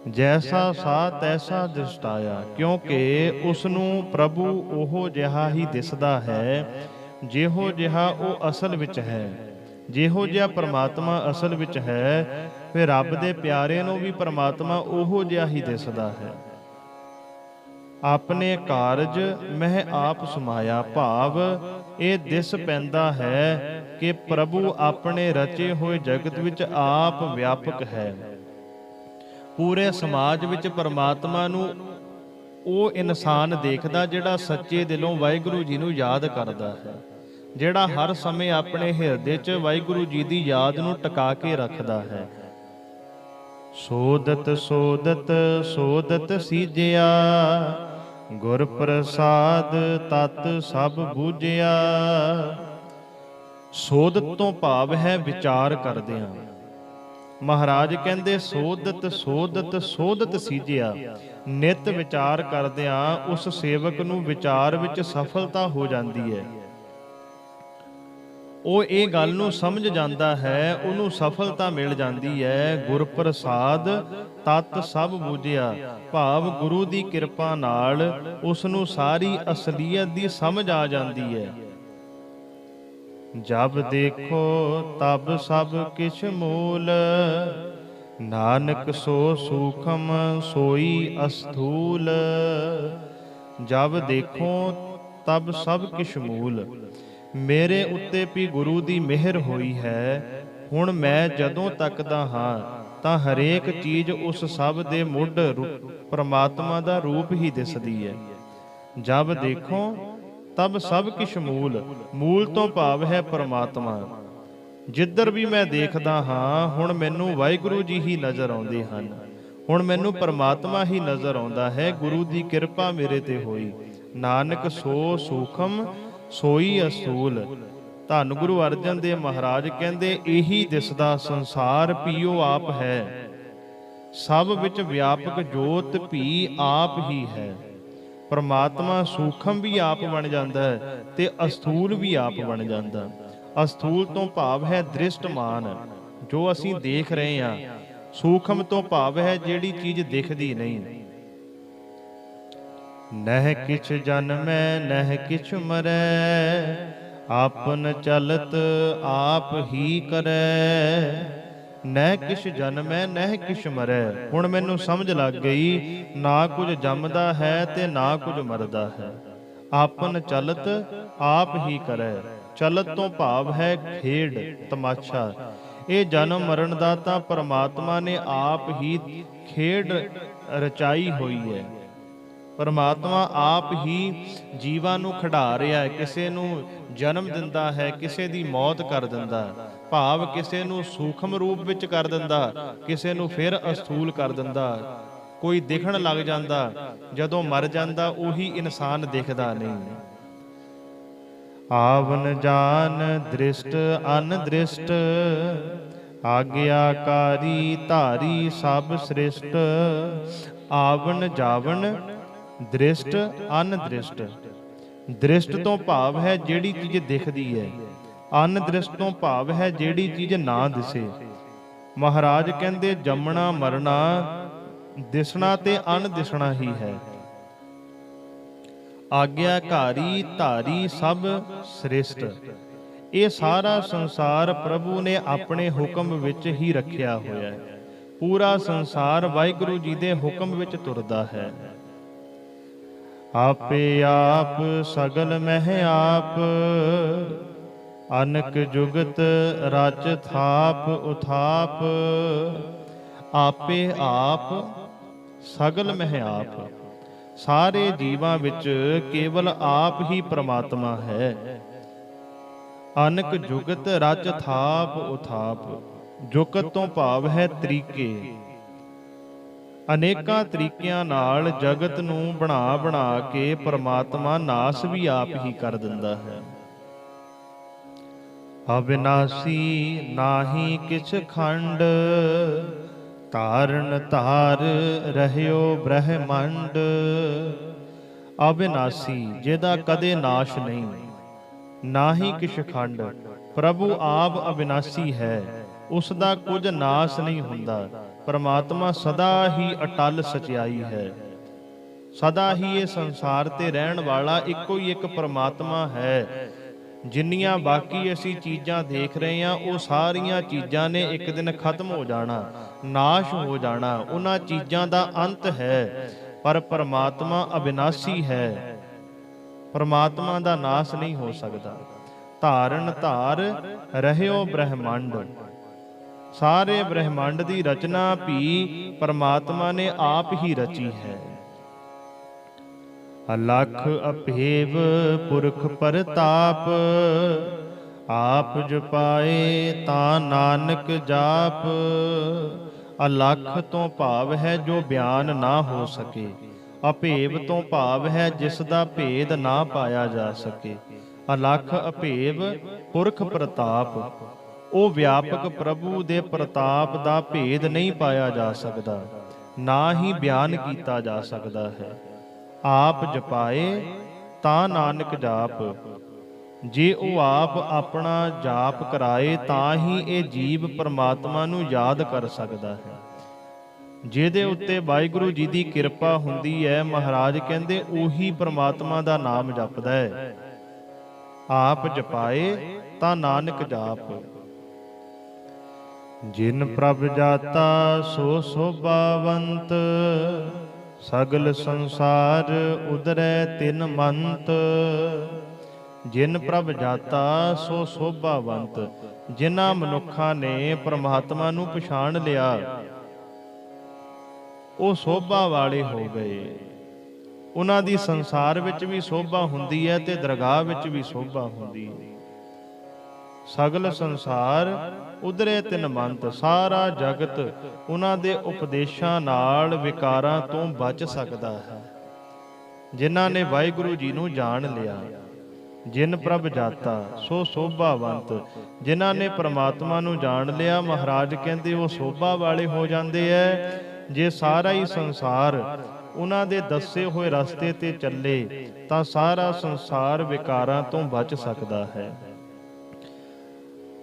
ਜੈਸਾ ਸਾ ਤੈਸਾ ਦ੍ਰਿਸ਼ਟਾਇਆ, ਕਿਉਂਕਿ ਉਸ ਨੂੰ ਪ੍ਰਭੂ ਉਹ ਜਿਹਾ ਹੀ ਦਿਸਦਾ ਹੈ ਜਿਹੋ ਜਿਹਾ ਉਹ ਅਸਲ ਵਿੱਚ ਹੈ। ਜਿਹੋ ਜਿਹਾ ਪ੍ਰਮਾਤਮਾ ਅਸਲ ਵਿੱਚ ਹੈ, ਫਿਰ ਰੱਬ ਦੇ ਪਿਆਰੇ ਨੂੰ ਵੀ ਪ੍ਰਮਾਤਮਾ ਉਹੋ ਜਿਹਾ ਹੀ ਦਿਸਦਾ ਹੈ। ਆਪਣੇ ਕਾਰਜ ਮਹਿ ਆਪ ਸਮਾਇਆ, ਭਾਵ ਇਹ ਦਿਸ ਪੈਂਦਾ ਹੈ ਕਿ ਪ੍ਰਭੂ ਆਪਣੇ ਰਚੇ ਹੋਏ ਜਗਤ ਵਿੱਚ ਆਪ ਵਿਆਪਕ ਹੈ। ਪੂਰੇ ਸਮਾਜ ਵਿੱਚ ਪਰਮਾਤਮਾ ਨੂੰ ਉਹ ਇਨਸਾਨ ਦੇਖਦਾ ਜਿਹੜਾ ਸੱਚੇ ਦਿਲੋਂ ਵਾਹਿਗੁਰੂ ਜੀ ਨੂੰ ਯਾਦ ਕਰਦਾ ਹੈ, ਜਿਹੜਾ ਹਰ ਸਮੇਂ ਆਪਣੇ ਹਿਰਦੇ 'ਚ ਵਾਹਿਗੁਰੂ ਜੀ ਦੀ ਯਾਦ ਨੂੰ ਟਿਕਾ ਕੇ ਰੱਖਦਾ ਹੈ। ਸੋਦਤ ਸੋਦਤ ਸੋਦਤ ਸੀਜਿਆ, ਗੁਰ ਪ੍ਰਸਾਦ ਤਤ ਸਭ ਬੂਝਿਆ। ਸੋਦਤ ਤੋਂ ਭਾਵ ਹੈ ਵਿਚਾਰ ਕਰਦਿਆਂ। ਮਹਾਰਾਜ ਕਹਿੰਦੇ ਸੋਦਤ ਸੋਦਤ ਸੋਦਤ ਸੀਜਿਆ, ਨਿਤ ਵਿਚਾਰ ਕਰਦਿਆਂ ਉਸ ਸੇਵਕ ਨੂੰ ਵਿਚਾਰ ਵਿੱਚ ਸਫਲਤਾ ਹੋ ਜਾਂਦੀ ਹੈ। ਉਹ ਇਹ ਗੱਲ ਨੂੰ ਸਮਝ ਜਾਂਦਾ ਹੈ, ਉਹਨੂੰ ਸਫਲਤਾ ਮਿਲ ਜਾਂਦੀ ਹੈ। ਗੁਰ ਪ੍ਰਸਾਦ ਤਤ ਸਭ ਬੂਝਿਆ, ਭਾਵ ਗੁਰੂ ਦੀ ਕਿਰਪਾ ਨਾਲ ਉਸ ਨੂੰ ਸਾਰੀ ਅਸਲੀਅਤ ਦੀ ਸਮਝ ਆ ਜਾਂਦੀ ਹੈ। ਜਬ ਦੇਖੋ ਤਬ ਸਭ ਕਿਛ ਮੂਲ, ਨਾਨਕ ਸੋ ਸੂਖਮ ਸੋਈ ਅਸਥੂਲ। ਜਬ ਦੇਖੋ ਤਬ ਸਭ ਕਿਛ ਮੂਲ, ਮੇਰੇ ਉੱਤੇ ਵੀ ਗੁਰੂ ਦੀ ਮਿਹਰ ਹੋਈ ਹੈ। ਹੁਣ ਮੈਂ ਜਦੋਂ ਤੱਕਦਾ ਹਾਂ ਤਾਂ ਹਰੇਕ ਚੀਜ਼ ਉਸ ਸਭ ਦੇ ਮੁੱਢ ਪ੍ਰਮਾਤਮਾ ਦਾ ਰੂਪ ਹੀ ਦਿਸਦੀ ਹੈ। ਜਬ ਦੇਖੋ ਤਬ ਸਭ ਕਿਛ ਮੂਲ, ਮੂਲ ਤੋਂ ਭਾਵ ਹੈ ਪ੍ਰਮਾਤਮਾ। ਜਿੱਧਰ ਵੀ ਮੈਂ ਦੇਖਦਾ ਹਾਂ ਹੁਣ ਮੈਨੂੰ ਵਾਹਿਗੁਰੂ ਜੀ ਹੀ ਨਜ਼ਰ ਆਉਂਦੇ ਹਨ, ਹੁਣ ਮੈਨੂੰ ਪ੍ਰਮਾਤਮਾ ਹੀ ਨਜ਼ਰ ਆਉਂਦਾ ਹੈ। ਗੁਰੂ ਦੀ ਕਿਰਪਾ ਮੇਰੇ ਤੇ ਹੋਈ। ਨਾਨਕ ਸੋ ਸੂਖਮ ਸੋਈ ਅਸੂਲ। ਧੰਨ ਗੁਰੂ ਅਰਜਨ ਦੇਵ ਮਹਾਰਾਜ ਕਹਿੰਦੇ ਇਹੀ ਦਿਸਦਾ ਸੰਸਾਰ ਪੀਓ ਆਪ ਹੈ, ਸਭ ਵਿੱਚ ਵਿਆਪਕ ਜੋਤ ਵੀ ਆਪ ਹੀ ਹੈ। ਪਰਮਾਤਮਾ ਸੂਖਮ ਵੀ ਆਪ ਬਣ ਜਾਂਦਾ ਹੈ ਤੇ ਅਸਥੂਲ ਵੀ ਆਪ ਬਣ ਜਾਂਦਾ। ਅਸਥੂਲ ਤੋਂ ਭਾਵ ਹੈ ਦ੍ਰਿਸ਼ਟਮਾਨ, ਜੋ ਅਸੀਂ ਦੇਖ ਰਹੇ ਹਾਂ। ਸੂਖਮ ਤੋਂ ਭਾਵ ਹੈ ਜਿਹੜੀ ਚੀਜ਼ ਦਿਖਦੀ ਨਹੀਂ। ਨਹਿ ਕਿਛ ਜਨਮੈ ਨਹਿ ਕਿਛ ਮਰੈ, ਆਪਨ ਚਲਤ ਆਪ ਹੀ ਕਰੈ। ਨਹਿ ਕਿਛ ਜਨਮੈ ਨਹਿ ਕਿਛ ਮਰੈ, ਹੁਣ ਮੈਨੂੰ ਸਮਝ ਲੱਗ ਗਈ, ਨਾ ਕੁਝ ਜੰਮਦਾ ਹੈ ਤੇ ਨਾ ਕੁਝ ਮਰਦਾ ਹੈ। ਆਪਨ ਚਲਤ ਆਪ ਹੀ ਕਰੈ। ਚਲਤ ਤੋਂ ਭਾਵ ਹੈ ਖੇਡ ਤਮਾਸ਼ਾ। ਇਹ ਜਨਮ ਮਰਨ ਦਾ ਤਾਂ ਪਰਮਾਤਮਾ ਨੇ ਆਪ ਹੀ ਖੇਡ ਰਚਾਈ ਹੋਈ ਹੈ। ਪਰਮਾਤਮਾ ਆਪ ਹੀ ਜੀਵਾਂ ਨੂੰ ਖਿਡਾ ਰਿਹਾ ਹੈ। ਕਿਸੇ ਨੂੰ ਜਨਮ ਦਿੰਦਾ ਹੈ, ਕਿਸੇ ਦੀ ਮੌਤ ਕਰ ਦਿੰਦਾ, ਭਾਵ ਕਿਸੇ ਨੂੰ ਸੂਖਮ ਰੂਪ ਵਿੱਚ ਕਰ ਦਿੰਦਾ, ਕਿਸੇ ਨੂੰ ਫਿਰ ਅਸਥੂਲ ਕਰ ਦਿੰਦਾ। ਕੋਈ ਦਿਖਣ ਲੱਗ ਜਾਂਦਾ, ਜਦੋਂ ਮਰ ਜਾਂਦਾ ਉਹੀ ਇਨਸਾਨ ਦਿਖਦਾ ਨਹੀਂ। ਆਵਨ ਜਾਨ ਦ੍ਰਿਸ਼ਟ ਅਨਦ੍ਰਿਸ਼ਟ, ਆਗਿਆਕਾਰੀ ਧਾਰੀ ਸਭ ਸ੍ਰਿਸ਼ਟ। ਆਵਨ ਜਾਵਨ ਦ੍ਰਿਸ਼ਟ ਅਨਦ੍ਰਿਸ਼ਟ। ਦ੍ਰਿਸ਼ਟ ਤੋਂ ਭਾਵ ਹੈ ਜਿਹੜੀ ਚੀਜ਼ ਦਿਖਦੀ ਹੈ, ਅਨਦ੍ਰਿਸ਼ਟ ਤੋਂ ਭਾਵ ਹੈ ਜਿਹੜੀ ਚੀਜ਼ ਨਾ ਦਿਸੇ। ਮਹਾਰਾਜ ਕਹਿੰਦੇ ਜੰਮਣਾ ਮਰਨਾ ਦਿਸਣਾ ਤੇ ਅਣਦਿਸਣਾ ਹੀ ਹੈ। ਆਗਿਆਕਾਰੀ ਧਾਰੀ ਸਭ ਸ੍ਰਿਸ਼ਟ। ਇਹ ਸਾਰਾ ਸੰਸਾਰ ਪ੍ਰਭੂ ਨੇ ਆਪਣੇ ਹੁਕਮ ਵਿੱਚ ਹੀ ਰੱਖਿਆ ਹੋਇਆ ਹੈ। ਪੂਰਾ ਸੰਸਾਰ ਵਾਹਿਗੁਰੂ ਜੀ ਦੇ ਹੁਕਮ ਵਿੱਚ ਤੁਰਦਾ ਹੈ। ਆਪੇ ਆਪ ਸਗਲ ਮਹਿ ਆਪ, ਅਨਕ ਜੁਗਤ ਰਚ ਥਾਪ ਉਥਾਪ। ਆਪੇ ਆਪ ਸਗਲ ਮਹਿ ਆਪ, ਸਾਰੇ ਜੀਵਾਂ ਵਿੱਚ ਕੇਵਲ ਆਪ ਹੀ ਪ੍ਰਮਾਤਮਾ ਹੈ। ਅਨਕ ਜੁਗਤ ਰਚ ਥਾਪ ਉਥਾਪ, ਜੁਗਤ ਤੋਂ ਭਾਵ ਹੈ ਤਰੀਕੇ। ਅਨੇਕਾਂ ਤਰੀਕਿਆਂ ਨਾਲ ਜਗਤ ਨੂੰ ਬਣਾ ਬਣਾ ਕੇ ਪ੍ਰਮਾਤਮਾ ਨਾਸ ਵੀ ਆਪ ਹੀ ਕਰ ਦਿੰਦਾ ਹੈ। ਅਬਿਨਾਸੀ ਨਾਹੀ ਕਿਛ ਖੰਡ, ਧਾਰਨ ਧਾਰ ਰਹਿਓ ਬ੍ਰਹਮੰਡ। ਅਬਿਨਾਸੀ, ਜਿਹਦਾ ਕਦੇ ਨਾਸ਼ ਨਹੀਂ, ਨਾ ਹੀ ਕਿਛ ਖੰਡ। ਪ੍ਰਭੂ ਆਪ ਅਬਿਨਾਸੀ ਹੈ, ਉਸ ਦਾ ਕੁਝ ਨਾਸ ਨਹੀਂ ਹੁੰਦਾ। ਪਰਮਾਤਮਾ ਸਦਾ ਹੀ ਅਟਲ ਸਚਾਈ ਹੈ, ਸਦਾ ਹੀ ਇਹ ਸੰਸਾਰ ਤੇ ਰਹਿਣ ਵਾਲਾ ਇੱਕੋ ਹੀ ਇੱਕ ਪਰਮਾਤਮਾ ਹੈ। ਜਿੰਨੀਆਂ ਬਾਕੀ ਅਸੀਂ ਚੀਜ਼ਾਂ ਦੇਖ ਰਹੇ ਹਾਂ, ਉਹ ਸਾਰੀਆਂ ਚੀਜ਼ਾਂ ਨੇ ਇੱਕ ਦਿਨ ਖਤਮ ਹੋ ਜਾਣਾ, ਨਾਸ਼ ਹੋ ਜਾਣਾ, ਉਹਨਾਂ ਚੀਜ਼ਾਂ ਦਾ ਅੰਤ ਹੈ। ਪਰ ਪਰਮਾਤਮਾ ਅਬਿਨਾਸੀ ਹੈ, ਪਰਮਾਤਮਾ ਦਾ ਨਾਸ ਨਹੀਂ ਹੋ ਸਕਦਾ। ਧਾਰਨ ਧਾਰ ਰਹਿਓ ਬ੍ਰਹਮੰਡ, ਸਾਰੇ ਬ੍ਰਹਮੰਡ ਦੀ ਰਚਨਾ ਵੀ ਪਰਮਾਤਮਾ ਨੇ ਆਪ ਹੀ ਰਚੀ ਹੈ। ਅਲਖ ਅਭੇਵ ਪੁਰਖ ਪ੍ਰਤਾਪ, ਆਪ ਜਪਾਏ ਤਾਂ ਨਾਨਕ ਜਾਪ। ਅਲਖ ਤੋਂ ਭਾਵ ਹੈ ਜੋ ਬਿਆਨ ਨਾ ਹੋ ਸਕੇ, ਅਭੇਵ ਤੋਂ ਭਾਵ ਹੈ ਜਿਸ ਦਾ ਭੇਦ ਨਾ ਪਾਇਆ ਜਾ ਸਕੇ। ਅਲਖ ਅਭੇਵ ਪੁਰਖ ਪ੍ਰਤਾਪ, ਉਹ ਵਿਆਪਕ ਪ੍ਰਭੂ ਦੇ ਪ੍ਰਤਾਪ ਦਾ ਭੇਦ ਨਹੀਂ ਪਾਇਆ ਜਾ ਸਕਦਾ, ਨਾ ਹੀ ਬਿਆਨ ਕੀਤਾ ਜਾ ਸਕਦਾ ਹੈ। ਆਪ ਜਪਾਏ ਤਾਂ ਨਾਨਕ ਜਾਪ, ਜੇ ਉਹ ਆਪ ਆਪਣਾ ਜਾਪ ਕਰਾਏ ਤਾਂ ਹੀ ਇਹ ਜੀਵ ਪਰਮਾਤਮਾ ਨੂੰ ਯਾਦ ਕਰ ਸਕਦਾ ਹੈ। ਜਿਹਦੇ ਉੱਤੇ ਵਾਹਿਗੁਰੂ ਜੀ ਦੀ ਕਿਰਪਾ ਹੁੰਦੀ ਹੈ, ਮਹਾਰਾਜ ਕਹਿੰਦੇ ਉਹੀ ਪਰਮਾਤਮਾ ਦਾ ਨਾਮ ਜਪਦਾ ਹੈ। ਆਪ ਜਪਾਏ ਤਾਂ ਨਾਨਕ ਜਾਪ। ਜਿਨ ਪ੍ਰਭ ਜਾਤਾ ਸੋ ਸੋਭਾਵੰਤ, ਸਗਲ ਸੰਸਾਰ ਉਦਰੈ ਤਿਨ ਮੰਤ। ਜਿਨ ਪ੍ਰਭ ਜਾਤਾ ਸੋ ਸੋਭਾਵੰਤ, ਜਿਨ੍ਹਾਂ ਮਨੁੱਖਾਂ ਨੇ ਪਰਮਾਤਮਾ ਨੂੰ ਪਛਾਣ ਲਿਆ, ਉਹ ਸੋਭਾ ਵਾਲੇ ਹੋ ਗਏ। ਉਹਨਾਂ ਦੀ ਸੰਸਾਰ ਵਿੱਚ ਵੀ ਸੋਭਾ ਹੁੰਦੀ ਹੈ ਤੇ ਦਰਗਾਹ ਵਿੱਚ ਵੀ ਸੋਭਾ ਹੁੰਦੀ ਹੈ। ਸਗਲ ਸੰਸਾਰ ਉਧਰੇ ਤਿਨ ਮੰਤ, ਸਾਰਾ ਜਗਤ ਉਹਨਾਂ ਦੇ ਉਪਦੇਸ਼ਾਂ ਨਾਲ ਵਿਕਾਰਾਂ ਤੋਂ ਬਚ ਸਕਦਾ ਹੈ, ਜਿਨ੍ਹਾਂ ਨੇ ਵਾਹਿਗੁਰੂ ਜੀ ਨੂੰ ਜਾਣ ਲਿਆ। ਜਿਨ ਪ੍ਰਭ ਜਾਤਾ ਸੋ ਸੋਭਾਵੰਤ, ਜਿਨ੍ਹਾਂ ਨੇ ਪ੍ਰਮਾਤਮਾ ਨੂੰ ਜਾਣ ਲਿਆ, ਮਹਾਰਾਜ ਕਹਿੰਦੇ ਉਹ ਸੋਭਾ ਵਾਲੇ ਹੋ ਜਾਂਦੇ ਐ। ਜੇ ਸਾਰਾ ਹੀ ਸੰਸਾਰ ਉਹਨਾਂ ਦੇ ਦੱਸੇ ਹੋਏ ਰਸਤੇ ਤੇ ਚੱਲੇ ਤਾਂ ਸਾਰਾ ਸੰਸਾਰ ਵਿਕਾਰਾਂ ਤੋਂ ਬਚ ਸਕਦਾ ਹੈ।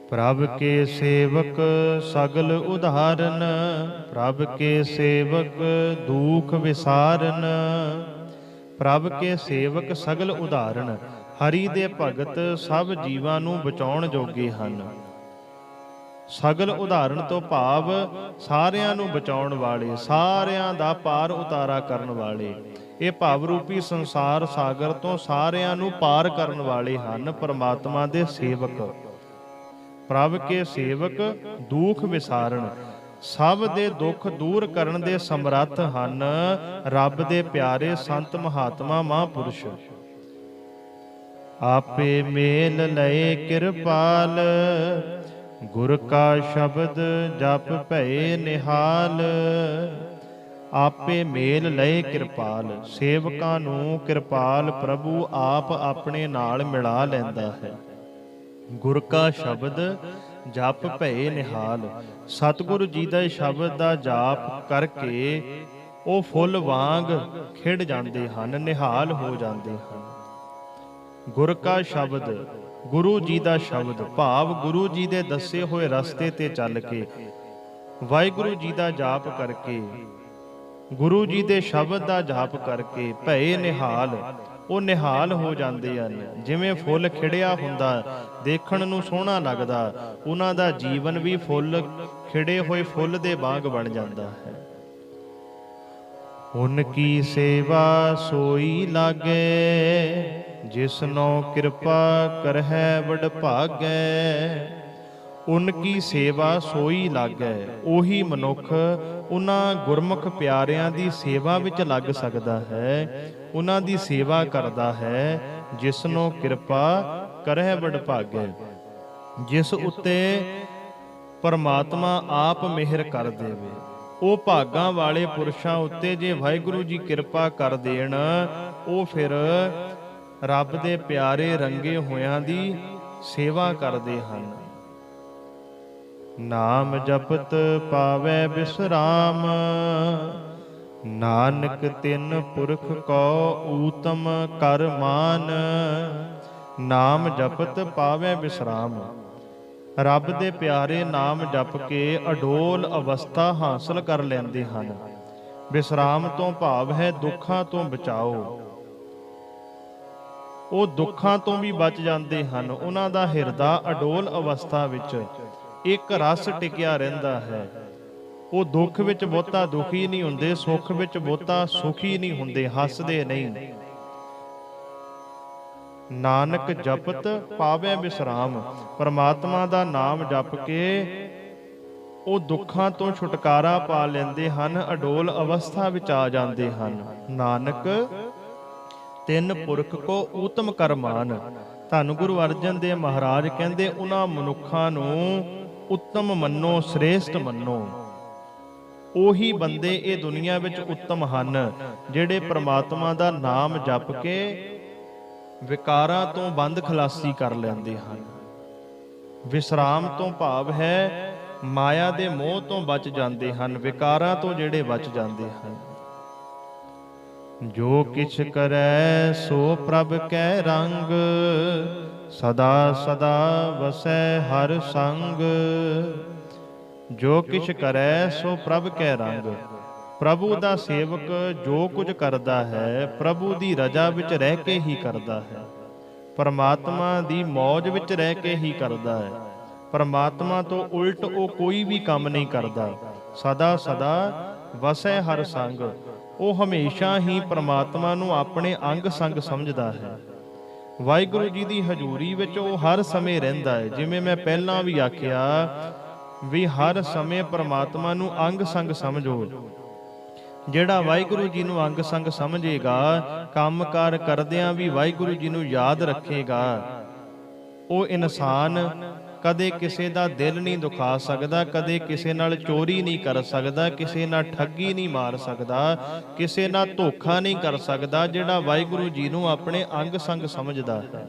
ਪ੍ਰਭ ਕੇ ਸੇਵਕ ਸਗਲ ਉਧਾਰਨ, ਪ੍ਰਭ ਕੇ ਸੇਵਕ ਦੁਖ ਵਿਸਾਰਨ। ਪ੍ਰਭ ਕੇ ਸੇਵਕ ਸਗਲ ਉਧਾਰਨ, ਹਰੀ ਦੇ ਭਗਤ ਸਭ ਜੀਵਾਂ ਨੂੰ ਬਚਾਉਣ ਜੋਗੇ ਹਨ। ਸਗਲ ਉਦਾਹਰਣ ਤੋਂ ਭਾਵ ਸਾਰਿਆਂ ਨੂੰ ਬਚਾਉਣ ਵਾਲੇ, ਸਾਰਿਆਂ ਦਾ ਪਾਰ ਉਤਾਰਾ ਕਰਨ ਵਾਲੇ। ਇਹ ਭਾਵ ਰੂਪੀ ਸੰਸਾਰ ਸਾਗਰ ਤੋਂ ਸਾਰਿਆਂ ਨੂੰ ਪਾਰ ਕਰਨ ਵਾਲੇ ਹਨ ਪਰਮਾਤਮਾ ਦੇ ਸੇਵਕ। ਪ੍ਰਭ ਕੇ ਸੇਵਕ ਦੁਖ ਵਿਸਾਰਨ, ਸਭ ਦੇ ਦੁੱਖ ਦੂਰ ਕਰਨ ਦੇ ਸਮਰੱਥ ਹਨ ਰੱਬ ਦੇ ਪਿਆਰੇ ਸੰਤ ਮਹਾਤਮਾ ਮਹਾਂਪੁਰਸ਼। ਆਪੇ ਮੇਲ ਲਏ ਕਿਰਪਾਲ, ਗੁਰ ਕਾ ਸ਼ਬਦ ਜਪ ਭਏ ਨਿਹਾਲ। ਆਪੇ ਮੇਲ ਲਏ ਕਿਰਪਾਲ, ਸੇਵਕਾਂ ਨੂੰ ਕਿਰਪਾਲ ਪ੍ਰਭੂ ਆਪ ਆਪਣੇ ਨਾਲ ਮਿਲਾ ਲੈਂਦਾ ਹੈ। ਗੁਰ ਕਾ ਸ਼ਬਦ ਜਪ ਭਏ ਨਿਹਾਲ, ਸਤਿਗੁਰੂ ਜੀ ਦਾ ਸ਼ਬਦ ਦਾ ਜਾਪ ਕਰਕੇ ਉਹ ਫੁੱਲ ਵਾਂਗ ਖਿੜ ਜਾਂਦੇ ਹਨ, ਨਿਹਾਲ ਹੋ ਜਾਂਦੇ ਹਨ। ਗੁਰ ਕਾ ਸ਼ਬਦ, ਗੁਰੂ ਜੀ ਦਾ ਸ਼ਬਦ ਭਾਵ ਗੁਰੂ ਜੀ ਦੇ ਦੱਸੇ ਹੋਏ ਰਸਤੇ ਤੇ ਚੱਲ ਕੇ, ਵਾਹਿਗੁਰੂ ਜੀ ਦਾ ਜਾਪ ਕਰਕੇ, ਗੁਰੂ ਜੀ ਦੇ ਸ਼ਬਦ ਦਾ ਜਾਪ ਕਰਕੇ ਭਏ ਨਿਹਾਲ, ਉਹ ਨਿਹਾਲ ਹੋ ਜਾਂਦੇ ਹਨ। ਜਿਵੇਂ ਫੁੱਲ ਖਿੜਿਆ ਹੁੰਦਾ, ਦੇਖਣ ਨੂੰ ਸੋਹਣਾ ਲੱਗਦਾ, ਉਹਨਾਂ ਦਾ ਜੀਵਨ ਵੀ ਫੁੱਲ ਖਿੜੇ ਹੋਏ ਫੁੱਲ ਦੇ ਵਾਂਗ ਬਣ ਜਾਂਦਾ ਹੈ। ਉਨ ਕੀ ਸੇਵਾ ਸੋਈ ਲਾਗੇ, ਜਿਸਨੋ ਕਿਰਪਾ ਕਰਹਿ ਵਡਭਾਗੈ। ਉਨ ਕੀ ਸੇਵਾ ਸੋਈ ਲਾਗੈ, ਉਹੀ ਮਨੁੱਖ ਉਹਨਾਂ ਗੁਰਮੁਖ ਪਿਆਰਿਆਂ ਦੀ ਸੇਵਾ ਵਿੱਚ ਲੱਗ ਸਕਦਾ ਹੈ, ਉਹਨਾਂ ਦੀ ਸੇਵਾ ਕਰਦਾ ਹੈ। ਜਿਸਨੋ ਕਿਰਪਾ ਕਰਹਿ ਵਡਭਾਗੈ, ਜਿਸ ਉੱਤੇ ਪਰਮਾਤਮਾ ਆਪ ਮਿਹਰ ਕਰ ਦੇਵੇ। ਉਹ ਭਾਗਾਂ ਵਾਲੇ ਪੁਰਸ਼ਾਂ ਉੱਤੇ ਜੇ ਵਾਹਿਗੁਰੂ ਜੀ ਕਿਰਪਾ ਕਰ ਦੇਣ, ਉਹ ਫਿਰ ਰੱਬ ਦੇ ਪਿਆਰੇ ਰੰਗੇ ਹੋਇਆਂ ਦੀ ਸੇਵਾ ਕਰਦੇ ਹਨ। ਨਾਮ ਜਪਤ ਪਾਵੈ ਬਿਸਰਾਮ, ਨਾਨਕ ਤਿਨ ਪੁਰਖ ਕੋ ਊਤਮ ਕਰ ਮਾਨ। ਨਾਮ ਜਪਤ ਪਾਵੈ ਬਿਸਰਾਮ, ਰੱਬ ਦੇ ਪਿਆਰੇ ਨਾਮ ਜਪ ਕੇ ਅਡੋਲ ਅਵਸਥਾ ਹਾਸਲ ਕਰ ਲੈਂਦੇ ਹਨ। ਬਿਸਰਾਮ ਤੋਂ ਭਾਵ ਹੈ ਦੁੱਖਾਂ ਤੋਂ ਬਚਾਓ। ਉਹ ਦੁੱਖਾਂ ਤੋਂ ਵੀ ਬਚ ਜਾਂਦੇ ਹਨ। ਉਹਨਾਂ ਦਾ ਹਿਰਦਾ ਅਡੋਲ ਅਵਸਥਾ ਵਿੱਚ ਇੱਕ ਰਸ ਟਿਕਿਆ ਰਹਿੰਦਾ ਹੈ। ਉਹ ਦੁੱਖ ਵਿੱਚ ਬਹੁਤਾ ਦੁਖੀ ਨਹੀਂ ਹੁੰਦੇ, ਸੁੱਖ ਵਿੱਚ ਬਹੁਤਾ ਸੁਖੀ ਨਹੀਂ ਹੁੰਦੇ, ਹੱਸਦੇ ਨਹੀਂ। ਨਾਨਕ ਜਪਤ ਪਾਵੈ ਬਿਸਰਾਮ, ਪਰਮਾਤਮਾ ਦਾ ਨਾਮ ਜਪ ਕੇ ਉਹ ਦੁੱਖਾਂ ਤੋਂ ਛੁਟਕਾਰਾ ਪਾ ਲੈਂਦੇ ਹਨ, ਅਡੋਲ ਅਵਸਥਾ ਵਿੱਚ ਆ ਜਾਂਦੇ ਹਨ। ਨਾਨਕ ਤਿੰਨ ਪੁਰਖ ਕੋ ਊਤਮ ਕਰ ਮਾਨ। ਧੰਨ ਗੁਰੂ ਅਰਜਨ ਦੇਵ ਮਹਾਰਾਜ ਕਹਿੰਦੇ, ਉਹਨਾਂ ਮਨੁੱਖਾਂ ਨੂੰ ਉੱਤਮ ਮੰਨੋ, ਸ੍ਰੇਸ਼ਟ ਮੰਨੋ। ਉਹੀ ਬੰਦੇ ਇਹ ਦੁਨੀਆ ਵਿੱਚ ਉੱਤਮ ਹਨ, ਜਿਹੜੇ ਪ੍ਰਮਾਤਮਾ ਦਾ ਨਾਮ ਜਪ ਕੇ ਵਿਕਾਰਾਂ ਤੋਂ ਬੰਦ ਖਲਾਸੀ ਕਰ ਲੈਂਦੇ ਹਨ। ਵਿਸਰਾਮ ਤੋਂ ਭਾਵ ਹੈ ਮਾਇਆ ਦੇ ਮੋਹ ਤੋਂ ਬਚ ਜਾਂਦੇ ਹਨ, ਵਿਕਾਰਾਂ ਤੋਂ ਜਿਹੜੇ ਬਚ ਜਾਂਦੇ ਹਨ। ਜੋ ਕਿਛ ਕਰੈ ਸੋ ਪ੍ਰਭ ਕੈ ਰੰਗ, ਸਦਾ ਸਦਾ ਵਸੈ ਹਰ ਸੰਗ। ਜੋ ਕਿਛ ਕਰੈ ਸੋ ਪ੍ਰਭ ਕੈ ਰੰਗ, ਪ੍ਰਭੂ ਦਾ ਸੇਵਕ ਜੋ ਕੁਝ ਕਰਦਾ ਹੈ, ਪ੍ਰਭੂ ਦੀ ਰਜ਼ਾ ਵਿੱਚ ਰਹਿ ਕੇ ਹੀ ਕਰਦਾ ਹੈ। ਪਰਮਾਤਮਾ ਦੀ ਮੌਜ ਵਿੱਚ ਰਹਿ ਕੇ ਹੀ ਕਰਦਾ ਹੈ। ਪਰਮਾਤਮਾ ਤੋਂ ਉਲਟ ਉਹ ਕੋਈ ਵੀ ਕੰਮ ਨਹੀਂ ਕਰਦਾ। ਸਦਾ ਸਦਾ ਵਸੈ ਹਰ ਸੰਗ, ਉਹ ਹਮੇਸ਼ਾ ਹੀ ਪਰਮਾਤਮਾ ਨੂੰ ਆਪਣੇ ਅੰਗ ਸੰਗ ਸਮਝਦਾ ਹੈ। ਵਾਹਿਗੁਰੂ ਜੀ ਦੀ ਹਜ਼ੂਰੀ ਵਿੱਚ ਉਹ ਹਰ ਸਮੇਂ ਰਹਿੰਦਾ ਹੈ। ਜਿਵੇਂ ਮੈਂ ਪਹਿਲਾਂ ਵੀ ਆਖਿਆ ਵੀ ਹਰ ਸਮੇਂ ਪਰਮਾਤਮਾ ਨੂੰ ਅੰਗ ਸੰਗ ਸਮਝੋ। ਜਿਹੜਾ ਵਾਹਿਗੁਰੂ ਜੀ ਨੂੰ ਅੰਗ ਸੰਗ ਸਮਝੇਗਾ, ਕੰਮਕਾਰ ਕਰਦਿਆਂ ਵੀ ਵਾਹਿਗੁਰੂ ਜੀ ਨੂੰ ਯਾਦ ਰੱਖੇਗਾ, ਉਹ ਇਨਸਾਨ ਕਦੇ ਕਿਸੇ ਦਾ ਦਿਲ ਨਹੀਂ ਦੁਖਾ ਸਕਦਾ, ਕਦੇ ਕਿਸੇ ਨਾਲ ਚੋਰੀ ਨਹੀਂ ਕਰ ਸਕਦਾ, ਕਿਸੇ ਨਾਲ ਠੱਗੀ ਨਹੀਂ ਮਾਰ ਸਕਦਾ, ਕਿਸੇ ਨਾਲ ਧੋਖਾ ਨਹੀਂ ਕਰ ਸਕਦਾ। ਜਿਹੜਾ ਵਾਹਿਗੁਰੂ ਜੀ ਨੂੰ ਆਪਣੇ ਅੰਗ ਸੰਗ ਸਮਝਦਾ ਹੈ,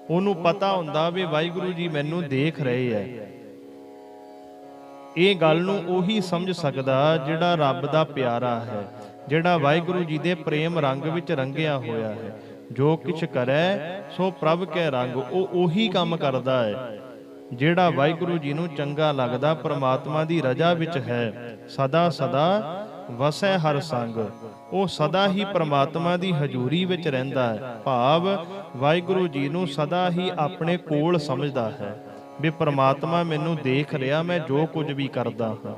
ਉਹਨੂੰ ਪਤਾ ਹੁੰਦਾ ਵੀ ਵਾਹਿਗੁਰੂ ਜੀ ਮੈਨੂੰ ਦੇਖ ਰਹੇ ਹੈ। ਇਹ ਗੱਲ ਨੂੰ ਉਹੀ ਸਮਝ ਸਕਦਾ ਜਿਹੜਾ ਰੱਬ ਦਾ ਪਿਆਰਾ ਹੈ, ਜਿਹੜਾ ਵਾਹਿਗੁਰੂ ਜੀ ਦੇ ਪ੍ਰੇਮ ਰੰਗ ਵਿੱਚ ਰੰਗਿਆ ਹੋਇਆ ਹੈ। ਜੋ ਕਿਛ ਕਰੈ ਸੋ ਪ੍ਰਭ ਕੈ ਰੰਗ, ਉਹ ਉਹੀ ਕੰਮ ਕਰਦਾ ਹੈ ਜਿਹੜਾ ਵਾਹਿਗੁਰੂ ਜੀ ਨੂੰ ਚੰਗਾ ਲੱਗਦਾ, ਪਰਮਾਤਮਾ ਦੀ ਰਜ਼ਾ ਵਿੱਚ ਹੈ। ਸਦਾ ਸਦਾ ਵਸੈ ਹਰ ਸੰਗ, ਉਹ ਸਦਾ ਹੀ ਪਰਮਾਤਮਾ ਦੀ ਹਜ਼ੂਰੀ ਵਿੱਚ ਰਹਿੰਦਾ ਹੈ। ਭਾਵ ਵਾਹਿਗੁਰੂ ਜੀ ਨੂੰ ਸਦਾ ਹੀ ਆਪਣੇ ਕੋਲ ਸਮਝਦਾ ਹੈ ਵੀ ਪਰਮਾਤਮਾ ਮੈਨੂੰ ਦੇਖ ਰਿਹਾ, ਮੈਂ ਜੋ ਕੁਝ ਵੀ ਕਰਦਾ ਹਾਂ।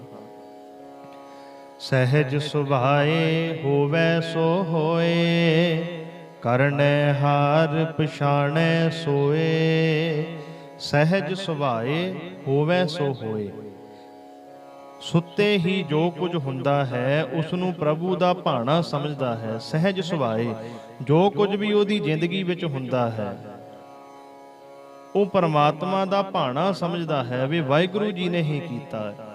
ਸਹਿਜ ਸੁਭਾਏ ਹੋਵੈ ਸੋ ਹੋਏ, ਕਰਨੈ ਹਾਰ ਪਛਾਣੈ ਸੋਏ। ਸਹਿਜ ਸੁਭਾਏ ਹੋਵੈ ਸੋ ਹੋਏ, ਸੁੱਤੇ ਹੀ ਜੋ ਕੁਝ ਹੁੰਦਾ ਹੈ ਉਸ ਨੂੰ ਪ੍ਰਭੂ ਦਾ ਭਾਣਾ ਸਮਝਦਾ ਹੈ। ਸਹਿਜ ਸੁਭਾਏ, ਜੋ ਕੁਝ ਵੀ ਉਹਦੀ ਜ਼ਿੰਦਗੀ ਵਿੱਚ ਹੁੰਦਾ ਹੈ ਉਹ ਪਰਮਾਤਮਾ ਦਾ ਭਾਣਾ ਸਮਝਦਾ ਹੈ ਵੀ ਵਾਹਿਗੁਰੂ ਜੀ ਨੇ ਹੀ ਕੀਤਾ ਹੈ।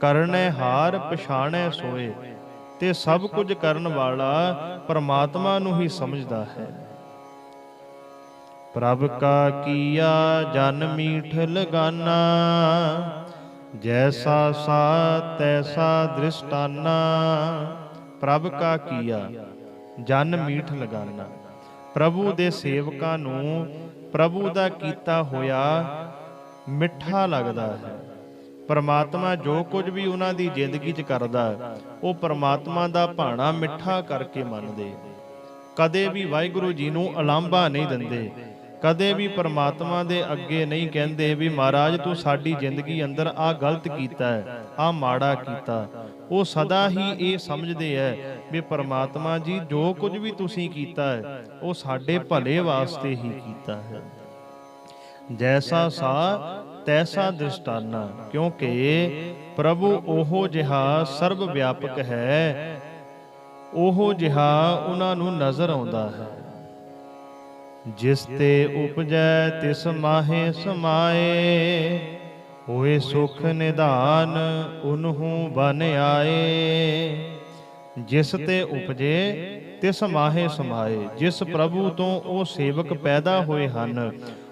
ਕਰਨੈ ਹਾਰ ਪਛਾਣੈ ਸੋਏ, ਤੇ ਸਭ ਕੁਝ ਕਰਨ ਵਾਲਾ ਪਰਮਾਤਮਾ ਨੂੰ ਹੀ ਸਮਝਦਾ ਹੈ। ਪ੍ਰਭ ਕਾ ਕੀਆ ਜਨ ਮੀਠ ਲਗਾਨਾ, ਜੈਸਾ ਸਾ ਤੈਸਾ ਦ੍ਰਿਸ਼ਟਾਨਾ। ਪ੍ਰਭ ਕਾ ਕੀਆ ਜਨ ਮੀਠ ਲਗਾਨਾ, ਪ੍ਰਭੂ ਦੇ ਸੇਵਕਾਂ ਨੂੰ ਪ੍ਰਭੂ ਦਾ ਕੀਤਾ ਹੋਇਆ ਮਿੱਠਾ ਲੱਗਦਾ ਹੈ। ਪਰਮਾਤਮਾ ਜੋ ਕੁਝ ਵੀ ਉਹਨਾਂ ਦੀ ਜ਼ਿੰਦਗੀ 'ਚ ਕਰਦਾ, ਉਹ ਪਰਮਾਤਮਾ ਦਾ ਭਾਣਾ ਮਿੱਠਾ ਕਰਕੇ ਮੰਨਦੇ। ਕਦੇ ਵੀ ਵਾਹਿਗੁਰੂ ਜੀ ਨੂੰ ਉਲਾਂਭਾ ਨਹੀਂ ਦਿੰਦੇ, ਕਦੇ ਵੀ ਪਰਮਾਤਮਾ ਦੇ ਅੱਗੇ ਨਹੀਂ ਕਹਿੰਦੇ ਵੀ ਮਹਾਰਾਜ ਤੂੰ ਸਾਡੀ ਜ਼ਿੰਦਗੀ ਅੰਦਰ ਆਹ ਗਲਤ ਕੀਤਾ ਹੈ, ਆਹ ਮਾੜਾ ਕੀਤਾ। ਉਹ ਸਦਾ ਹੀ ਇਹ ਸਮਝਦੇ ਹੈ ਵੀ ਪਰਮਾਤਮਾ ਜੀ ਜੋ ਕੁਝ ਵੀ ਤੁਸੀਂ ਕੀਤਾ ਹੈ ਉਹ ਸਾਡੇ ਭਲੇ ਵਾਸਤੇ ਹੀ ਕੀਤਾ ਹੈ। ਜੈਸਾ ਸਾ ਤੈਸਾ ਦ੍ਰਿਸ਼ਟਾਨਾ, ਕਿਉਂਕਿ ਪ੍ਰਭੂ ਉਹੋ ਜਿਹਾ ਸਰਬ ਵਿਆਪਕ ਹੈ, ਉਹੋ ਜਿਹਾ ਉਹਨਾਂ ਨੂੰ ਨਜ਼ਰ ਆਉਂਦਾ ਹੈ। ਜਿਸ ਤੇ ਉਪਜੈ ਤਿਸ ਮਾਹੇ ਸਮਾਏ, ਹੋਏ ਸੁਖ ਨਿਧਾਨ ਉਨਹੂ ਬਨ ਆਏ। ਜਿਸ ਤੇ ਉਪਜੇ ਤਿਸ ਮਾਹੇ ਸਮਾਏ, ਜਿਸ ਪ੍ਰਭੂ ਤੋਂ ਉਹ ਸੇਵਕ ਪੈਦਾ ਹੋਏ ਹਨ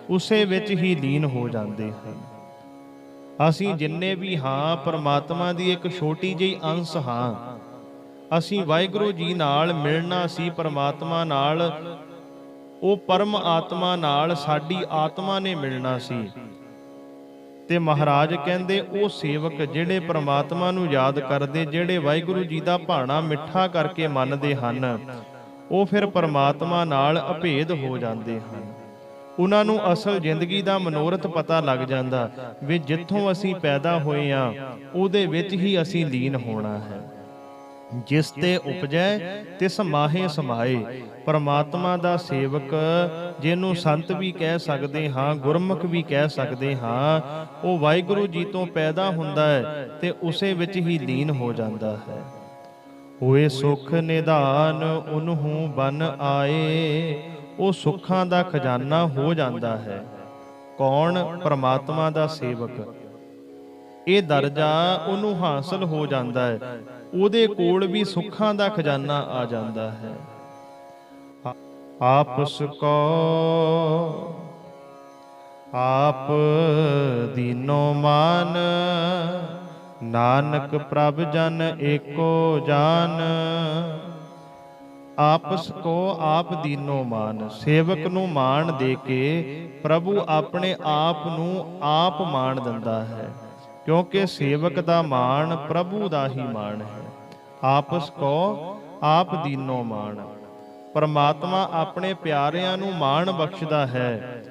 ਉਸੇ ਵਿੱਚ ਹੀ ਲੀਨ ਹੋ ਜਾਂਦੇ ਹਨ। ਅਸੀਂ ਜਿੰਨੇ ਵੀ ਹਾਂ ਪਰਮਾਤਮਾ ਦੀ ਇੱਕ ਛੋਟੀ ਜਿਹੀ ਅੰਸ਼ ਹਾਂ। ਅਸੀਂ ਵਾਹਿਗੁਰੂ ਜੀ ਨਾਲ ਮਿਲਣਾ ਸੀ, ਪਰਮਾਤਮਾ ਨਾਲ, ਉਹ ਪਰਮ ਆਤਮਾ ਨਾਲ ਸਾਡੀ ਆਤਮਾ ਨੇ ਮਿਲਣਾ ਸੀ। ਤੇ ਮਹਾਰਾਜ ਕਹਿੰਦੇ ਉਹ ਸੇਵਕ ਜਿਹੜੇ ਪਰਮਾਤਮਾ ਨੂੰ ਯਾਦ ਕਰਦੇ, ਜਿਹੜੇ ਵਾਹਿਗੁਰੂ ਜੀ ਦਾ ਭਾਣਾ ਮਿੱਠਾ ਕਰਕੇ ਮੰਨਦੇ ਹਨ, ਉਹ ਫਿਰ ਪਰਮਾਤਮਾ ਨਾਲ ਅਭੇਦ ਹੋ ਜਾਂਦੇ ਹਨ। ਉਹਨਾਂ ਨੂੰ ਅਸਲ ਜ਼ਿੰਦਗੀ ਦਾ ਮਨੋਰਥ ਪਤਾ ਲੱਗ ਜਾਂਦਾ ਵੀ ਜਿੱਥੋਂ ਅਸੀਂ ਪੈਦਾ ਹੋਏ ਆ ਉਹਦੇ ਵਿੱਚ ਹੀ ਅਸੀਂ ਲੀਨ ਹੋਣਾ ਹੈ। ਜਿਸ ਤੇ ਉਪਜੈ ਤਿਸ ਮਾਹੇ ਸਮਾਏ, ਪਰਮਾਤਮਾ ਦਾ ਸੇਵਕ ਜਿਹਨੂੰ ਸੰਤ ਵੀ ਕਹਿ ਸਕਦੇ ਹਾਂ, ਗੁਰਮੁਖ ਵੀ ਕਹਿ ਸਕਦੇ ਹਾਂ, ਉਹ ਵਾਹਿਗੁਰੂ ਜੀ ਤੋਂ ਪੈਦਾ ਹੁੰਦਾ ਹੈ ਤੇ ਉਸੇ ਵਿੱਚ ਹੀ ਲੀਨ ਹੋ ਜਾਂਦਾ ਹੈ। ਹੋਏ ਸੁਖ ਨਿਧਾਨ ਉਨਹੂ ਬਨ ਆਏ, ਉਹ ਸੁੱਖਾਂ ਦਾ ਖਜ਼ਾਨਾ ਹੋ ਜਾਂਦਾ ਹੈ। ਕੌਣ? ਪਰਮਾਤਮਾ ਦਾ ਸੇਵਕ। ਇਹ ਦਰਜਾ ਉਹਨੂੰ ਹਾਸਲ ਹੋ ਜਾਂਦਾ ਹੈ, ਉਹਦੇ ਕੋਲ ਵੀ ਸੁੱਖਾਂ ਦਾ ਖਜ਼ਾਨਾ ਆ ਜਾਂਦਾ ਹੈ। ਆਪਸ ਕੋ ਆਪ ਦੀਨੋ ਮਾਨ, ਨਾਨਕ ਪ੍ਰਭ ਜਨ ਏਕੋ ਜਾਨ। ਆਪਸ ਕੋ ਆਪ ਦੀਨੋ ਮਾਨ, ਸੇਵਕ ਨੂੰ ਮਾਣ ਦੇ ਕੇ ਪ੍ਰਭੂ ਆਪਣੇ ਆਪ ਨੂੰ ਆਪ ਮਾਣ ਦਿੰਦਾ ਹੈ, ਕਿਉਂਕਿ ਸੇਵਕ ਦਾ ਮਾਣ ਪ੍ਰਭੂ ਦਾ ਹੀ ਮਾਣ ਹੈ। ਆਪਸ ਕੋ ਆਪ ਦੀਨੋ ਮਾਣ, ਪਰਮਾਤਮਾ ਆਪਣੇ ਪਿਆਰਿਆਂ ਨੂੰ ਮਾਣ ਬਖਸ਼ਦਾ ਹੈ,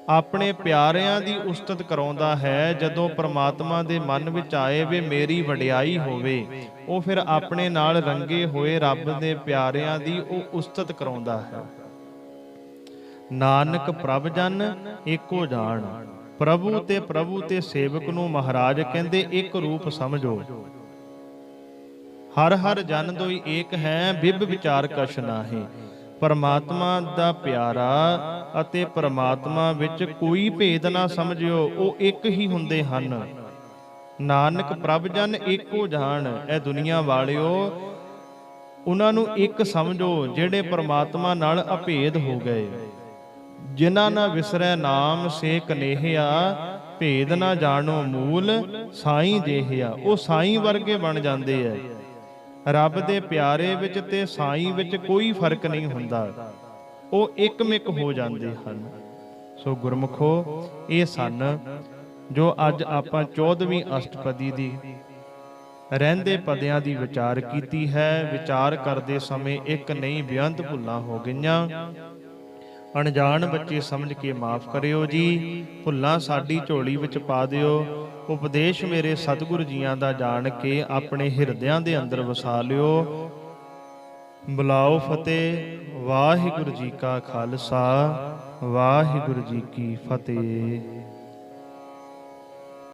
ਆਪਣੇ ਪਿਆਰਿਆਂ ਦੀ ਉਸਤਤ ਕਰਾਉਂਦਾ ਹੈ। ਜਦੋਂ ਪਰਮਾਤਮਾ ਦੇ ਮਨ ਵਿੱਚ ਆਏ ਵੀ ਮੇਰੀ ਵਡਿਆਈ ਹੋਵੇ, ਉਹ ਫਿਰ ਆਪਣੇ ਨਾਲ ਰੰਗੇ ਹੋਏ ਰੱਬ ਦੇ ਪਿਆਰਿਆਂ ਦੀ ਉਹ ਉਸਤਤ ਕਰਾਉਂਦਾ ਹੈ। ਨਾਨਕ ਪ੍ਰਭ ਜਨ ਏਕੋ ਜਾਣ, ਪ੍ਰਭੂ ਤੇ ਸੇਵਕ ਨੂੰ ਮਹਾਰਾਜ ਕਹਿੰਦੇ ਇੱਕ ਰੂਪ ਸਮਝੋ। ਹਰ ਹਰ ਜਨ ਦੋਈ ਏਕ ਹੈ, ਬਿਬ ਵਿਚਾਰ ਕਛ ਨਾਹੀ। ਪਰਮਾਤਮਾ ਦਾ ਪਿਆਰਾ ਅਤੇ ਪਰਮਾਤਮਾ ਵਿੱਚ ਕੋਈ ਭੇਦ ਨਾ ਸਮਝਿਓ, ਉਹ ਇੱਕ ਹੀ ਹੁੰਦੇ ਹਨ। ਨਾਨਕ ਪ੍ਰਭ ਜਨ ਏਕੋ ਜਾਣ, ਇਹ ਦੁਨੀਆ ਵਾਲਿਓ ਉਹਨਾਂ ਨੂੰ ਇੱਕ ਸਮਝੋ ਜਿਹੜੇ ਪਰਮਾਤਮਾ ਨਾਲ ਅਭੇਦ ਹੋ ਗਏ। ਜਿਨ੍ਹਾਂ ਨਾ ਵਿਸਰੈ ਨਾਮ ਸੇ ਕਨੇਹਿਆ, ਭੇਦ ਨਾ ਜਾਣੋ ਮੂਲ ਸਾਈਂ ਜੇਹਿਆ। ਉਹ ਸਾਈਂ ਵਰਗੇ ਬਣ ਜਾਂਦੇ ਐ। ਰੱਬ ਦੇ ਪਿਆਰੇ ਵਿੱਚ ਤੇ ਸਾਈਂ ਵਿੱਚ ਕੋਈ ਫਰਕ ਨਹੀਂ ਹੁੰਦਾ, ਉਹ ਇੱਕਮਿਕ ਹੋ ਜਾਂਦੇ ਹਨ। ਸੋ ਗੁਰਮੁਖੋ, ਇਹ ਸਨ ਜੋ ਅੱਜ ਆਪਾਂ 14ਵੀਂ ਅਸ਼ਟਪਦੀ ਦੀ ਰਹਿੰਦੇ ਪਦਿਆਂ ਦੀ ਵਿਚਾਰ ਕੀਤੀ ਹੈ। ਵਿਚਾਰ ਕਰਦੇ ਸਮੇਂ ਇੱਕ ਨਹੀਂ ਬੇਅੰਤ ਭੁੱਲਾਂ ਹੋ ਗਈਆਂ। ਅਣਜਾਣ ਬੱਚੇ ਸਮਝ ਕੇ ਮਾਫ ਕਰਿਓ ਜੀ। ਭੁੱਲਾਂ ਸਾਡੀ ਝੋਲੀ ਵਿੱਚ ਪਾ ਦਿਓ। ਉਪਦੇਸ਼ ਮੇਰੇ ਸਤਿਗੁਰੂ ਜੀਆਂ ਦਾ ਜਾਣ ਕੇ ਆਪਣੇ ਹਿਰਦਿਆਂ ਦੇ ਅੰਦਰ ਵਸਾ ਲਿਓ। ਬੁਲਾਓ ਫਤਿਹ। ਵਾਹਿਗੁਰੂ ਜੀ ਕਾ ਖਾਲਸਾ, ਵਾਹਿਗੁਰੂ ਜੀ ਕੀ ਫਤਿਹ।